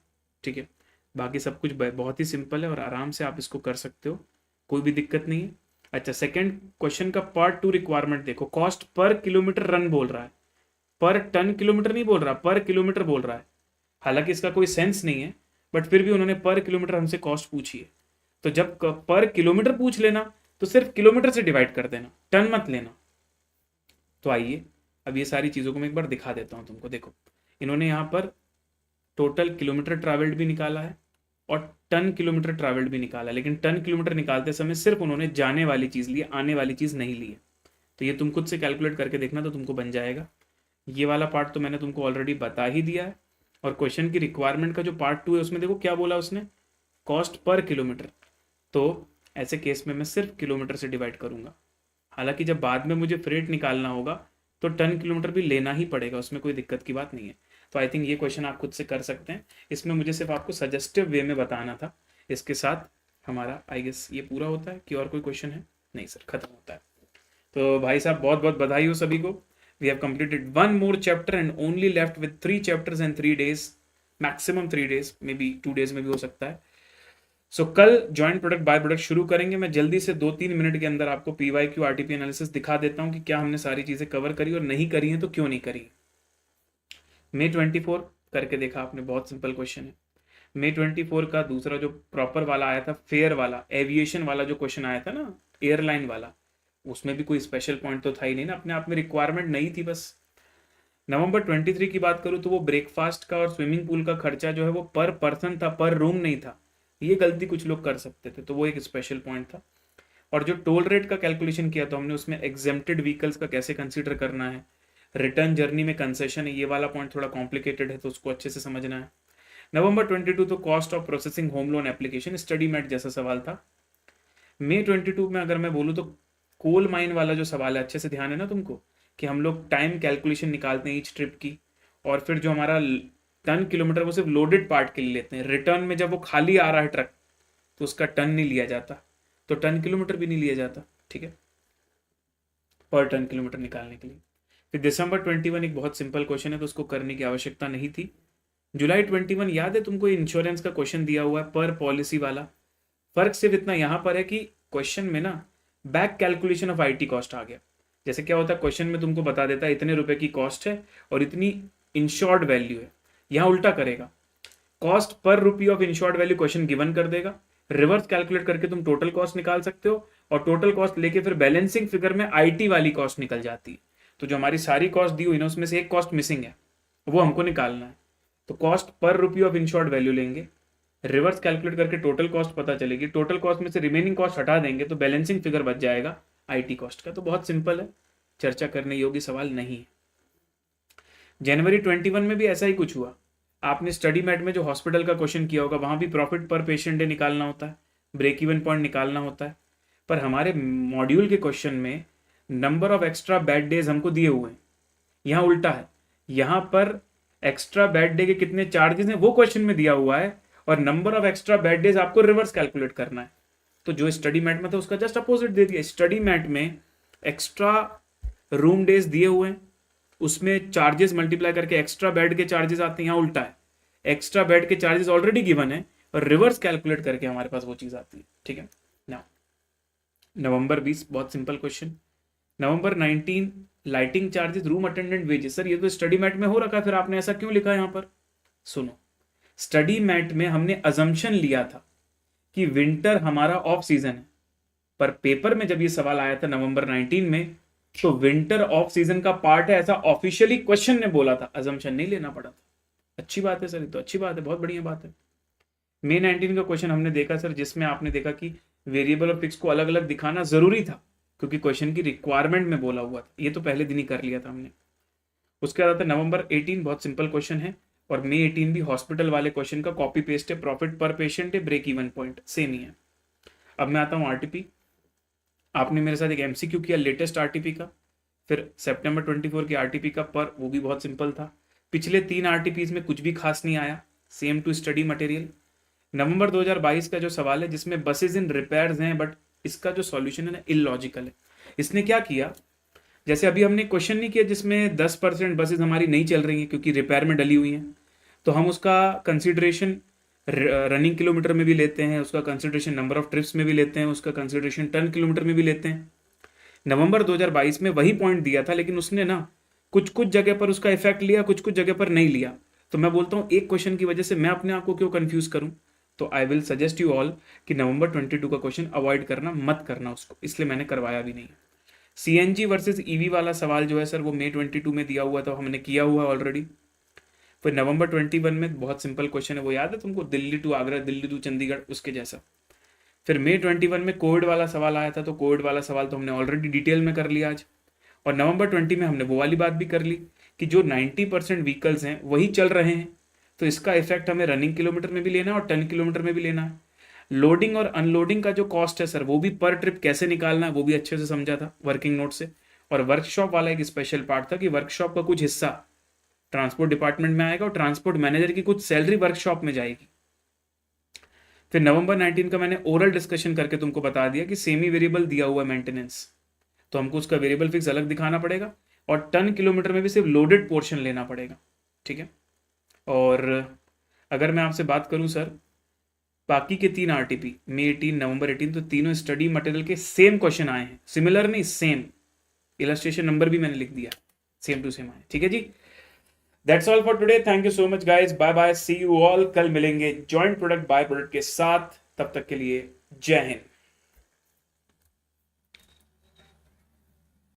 ठीक है, बाकी सब कुछ बहुत ही सिंपल है और आराम से आप इसको कर सकते हो, कोई भी दिक्कत नहीं है। अच्छा, सेकंड क्वेश्चन का पार्ट 2 रिक्वायरमेंट देखो। कॉस्ट पर किलोमीटर रन बोल रहा है, पर टन किलोमीटर नहीं बोल रहा, पर किलोमीटर बोल रहा है। हालांकि इसका कोई सेंस नहीं है, बट फिर भी उन्होंने पर किलोमीटर हमसे कॉस्ट पूछी है। तो जब पर किलोमीटर पूछ लेना तो सिर्फ किलोमीटर से डिवाइड कर देना, टन मत लेना। तो आइए अब ये सारी चीज़ों को मैं एक बार दिखा देता हूँ तुमको। देखो, इन्होंने यहाँ पर टोटल किलोमीटर ट्रैवल्ड भी निकाला है और टन किलोमीटर ट्रैवल्ड भी निकाला है, लेकिन टन किलोमीटर निकालते समय सिर्फ उन्होंने जाने वाली चीज़ ली है, आने वाली चीज़ नहीं ली है। तो ये तुम खुद से कैलकुलेट करके देखना तो तुमको बन जाएगा। ये वाला पार्ट तो मैंने तुमको ऑलरेडी बता ही दिया है। और क्वेश्चन की रिक्वायरमेंट का जो पार्ट 2 है उसमें देखो क्या बोला उसने, कॉस्ट पर किलोमीटर। तो ऐसे केस में मैं सिर्फ किलोमीटर से डिवाइड करूंगा। हालांकि जब बाद में मुझे फ्रेट निकालना होगा तो टन किलोमीटर भी लेना ही पड़ेगा, उसमें कोई दिक्कत की बात नहीं है। तो आई थिंक ये क्वेश्चन आप खुद से कर सकते हैं। इसमें मुझे सिर्फ आपको सजेस्टिव वे में बताना था। इसके साथ हमारा आई गेस ये पूरा होता है कि और कोई क्वेश्चन है? नहीं सर, खत्म होता है। तो भाई साहब बहुत बहुत बधाई हो सभी को। We have completed one more chapter and only left with 3 chapters and 3 days, maximum 3 days, may be 2 days में भी हो सकता है। सो कल जॉइंट प्रोडक्ट बाय प्रोडक्ट शुरू करेंगे। मैं जल्दी से 2-3 मिनट के अंदर आपको PYQ RTP एनालिसिस दिखा देता हूँ कि क्या हमने सारी चीज़ें कवर करी और नहीं करी हैं तो क्यों नहीं करी। May 24 करके देखा आपने, बहुत सिंपल क्वेश्चन है। May 24 का दूसरा जो प्रॉपर वाला आया था, फेयर वाला, एविएशन वाला जो क्वेश्चन आया था ना, एयरलाइन वाला, उसमें भी कोई स्पेशल पॉइंट तो था ही नहीं ना, अपने आप में रिक्वायरमेंट नहीं थी बस। नवंबर 23 की बात करूँ तो वो ब्रेकफास्ट का और स्विमिंग पूल का खर्चा जो है वो पर पर्सन था, पर रूम नहीं था। ये गलती कुछ लोग कर सकते थे, तो वो एक स्पेशल पॉइंट था। और जो टोल रेट का कैलकुलेशन किया तो हमने उसमें एग्जेम्प्टेड व्हीकल्स का कैसे कंसीडर करना है, रिटर्न जर्नी में कंसेशन है, ये वाला पॉइंट थोड़ा कॉम्प्लिकेटेड है तो उसको अच्छे से समझना है। नवंबर 22 तो cost of processing home loan application, study mat जैसा सवाल था। May 22 में अगर मैं बोलूँ तो कोल माइन वाला जो सवाल है, अच्छे से ध्यान है ना तुमको, कि हम लोग टाइम कैलकुलेशन निकालते हैं ईच ट्रिप की, और फिर जो हमारा टन किलोमीटर वो सिर्फ लोडेड पार्ट के लिए लेते हैं। रिटर्न में जब वो खाली आ रहा है ट्रक तो उसका टन नहीं लिया जाता, तो टन किलोमीटर भी नहीं लिया जाता, ठीक है, पर टन किलोमीटर निकालने के लिए। फिर दिसंबर 21 एक बहुत सिंपल क्वेश्चन है तो उसको करने की आवश्यकता नहीं थी। जुलाई 21 याद है तुमको, इंश्योरेंस का क्वेश्चन दिया हुआ है पर पॉलिसी वाला। फर्क सिर्फ इतना यहां पर है कि क्वेश्चन में ना back calculation of IT cost आ गया। जैसे क्या होता है, क्वेश्चन में तुमको बता देता है इतने रुपए की कॉस्ट है और इतनी इंश्योर्ड वैल्यू है। यहां उल्टा करेगा, cost per rupee of insured value question given कर देगा, रिवर्स कैलकुलेट करके तुम टोटल कॉस्ट निकाल सकते हो, और टोटल कॉस्ट लेके फिर बैलेंसिंग फिगर में आईटी वाली कॉस्ट निकल जाती है। तो जो हमारी सारी कॉस्ट दी हुई ना उसमें से एक कॉस्ट मिसिंग है, वो हमको निकालना है। तो cost per rupee of insured value लेंगे, रिवर्स कैलकुलेट करके टोटल कॉस्ट पता चलेगी, टोटल कॉस्ट में से रिमेनिंग कॉस्ट हटा देंगे तो बैलेंसिंग फिगर बच जाएगा आईटी कॉस्ट का। तो बहुत सिंपल है, चर्चा करने योग्य सवाल नहीं है। जनवरी 21 में भी ऐसा ही कुछ हुआ। आपने स्टडी मैट में जो हॉस्पिटल का क्वेश्चन किया होगा वहां भी प्रॉफिट पर पेशेंट डे निकालना होता है, ब्रेक इवन पॉइंट निकालना होता है। पर हमारे मॉड्यूल के क्वेश्चन में number of extra bad days हमको दिए हुए हैं, यहाँ उल्टा है। यहाँ पर एक्स्ट्रा बैड डे के कितने चार्जेस हैं वो क्वेश्चन में दिया हुआ है, और number of extra bad days आपको रिवर्स कैलकुलेट करना है। तो जो स्टडी मैट में था उसका जस्ट अपोजिट दे दिया। स्टडी मैट में एक्स्ट्रा रूम डेज दिए हुए हैं, उसमें चार्जेस मल्टीप्लाई करके एक्स्ट्रा बेड के चार्जेस आते हैं। यहाँ उल्टा है, एक्स्ट्रा बेड के चार्जेस ऑलरेडी गिवन है और रिवर्स कैलकुलेट करके हमारे पास वो चीज आती है, ठीक है ना। नवंबर 20 बहुत सिंपल क्वेश्चन। नवंबर 19 lighting charges, room attendant wages. Sir ये तो स्टडी मैट में हो रखा है, फिर आपने ऐसा क्यों लिखा है यहाँ पर? सुनो, स्टडी मैट में हमने अजम्पशन लिया था कि विंटर हमारा ऑफ सीजन है, पर पेपर में जब ये सवाल आया था नवंबर 19 में तो विंटर ऑफ सीजन का पार्ट है ऐसा ऑफिशियली क्वेश्चन ने बोला था, अजम्पशन नहीं लेना पड़ा था। अच्छी बात है सर, ये तो अच्छी बात है, बहुत बढ़िया बात है। May 19 का क्वेश्चन हमने देखा सर, जिसमें आपने देखा कि वेरिएबल और फिक्स को अलग अलग दिखाना जरूरी था क्योंकि क्वेश्चन की रिक्वायरमेंट में बोला हुआ था। ये तो पहले दिन ही कर लिया था हमने। उसके बाद आता है नवंबर 18, बहुत सिंपल क्वेश्चन है, और May 18 भी हॉस्पिटल वाले क्वेश्चन का कॉपी पेस्ट है, प्रॉफिट पर पेशेंट है, ब्रेक इवन पॉइंट सेम ही है। अब मैं आता हूँ आरटीपी। आपने मेरे साथ एक एमसीक्यू किया लेटेस्ट आरटीपी का, फिर सितंबर 24 की आरटीपी का, पर वो भी बहुत सिंपल था। पिछले 3 आरटीपीज में कुछ भी खास नहीं आया, सेम टू स्टडी मटेरियल। नवंबर 2022 का जो सवाल है जिसमें बसेज इन रिपेयर्स हैं, बट इसका जो सॉल्यूशन है ना इलॉजिकल है। इसने क्या किया, जैसे अभी हमने क्वेश्चन नहीं किया जिसमें 10% बसेज हमारी नहीं चल रही हैं क्योंकि रिपेयर में डली हुई हैं, तो हम उसका कंसिडरेशन रनिंग किलोमीटर में भी लेते हैं, उसका कंसिडरेशन नंबर ऑफ ट्रिप्स में भी लेते हैं, उसका कंसिडरेशन टन किलोमीटर में भी लेते हैं। नवंबर 2022 में वही पॉइंट दिया था, लेकिन उसने ना कुछ कुछ जगह पर उसका इफेक्ट लिया, कुछ कुछ जगह पर नहीं लिया। तो मैं बोलता हूँ एक क्वेश्चन की वजह से मैं अपने आप को क्यों कंफ्यूज करूं। तो I will suggest you all कि नवंबर 22 का क्वेश्चन अवॉइड करना, मत करना उसको, इसलिए मैंने करवाया भी नहीं। सीएनजी वर्सेस ईवी वाला सवाल जो है सर वो May 22 में दिया हुआ था, हमने किया हुआ ऑलरेडी। फिर नवंबर 21 में बहुत सिंपल क्वेश्चन है, वो याद है तुमको, दिल्ली टू आगरा, दिल्ली टू चंडीगढ़, उसके जैसा। फिर May 21 में कोविड वाला सवाल आया था, तो कोविड वाला सवाल तो हमने ऑलरेडी डिटेल में कर लिया आज। और नवंबर 20 में हमने वो वाली बात भी कर ली कि जो 90% व्हीकल्स हैं वही चल रहे हैं, तो इसका इफेक्ट हमें रनिंग किलोमीटर में भी लेना है और टन किलोमीटर में भी लेना है। लोडिंग और अनलोडिंग का जो कॉस्ट है सर, वो भी पर ट्रिप कैसे निकालना है वो भी अच्छे से समझा था वर्किंग नोट से। और वर्कशॉप वाला एक स्पेशल पार्ट था कि वर्कशॉप का कुछ हिस्सा ट्रांसपोर्ट डिपार्टमेंट में आएगा और ट्रांसपोर्ट मैनेजर की कुछ सैलरी वर्कशॉप में जाएगी। फिर नवंबर 19 का मैंने ओरल डिस्कशन करके तुमको बता दिया कि सेमी वेरिएबल दिया हुआ मेंटेनेंस, तो हमको उसका वेरिएबल फिक्स अलग दिखाना पड़ेगा और टन किलोमीटर में भी सिर्फ लोडेड पोर्शन लेना पड़ेगा, ठीक है। और अगर मैं आपसे बात करूं सर, बाकी के 3 आरटीपी मई 18 नवंबर 18, तो तीनों स्टडी मटेरियल के सेम क्वेश्चन आए हैं, सिमिलर नहीं सेम, इलस्ट्रेशन नंबर भी मैंने लिख दिया, सेम टू सेम आए, ठीक है जी। That's all for today, thank you so much guys, bye bye, see you all. कल मिलेंगे जॉइंट प्रोडक्ट बाय प्रोडक्ट के साथ, तब तक के लिए जय हिंद।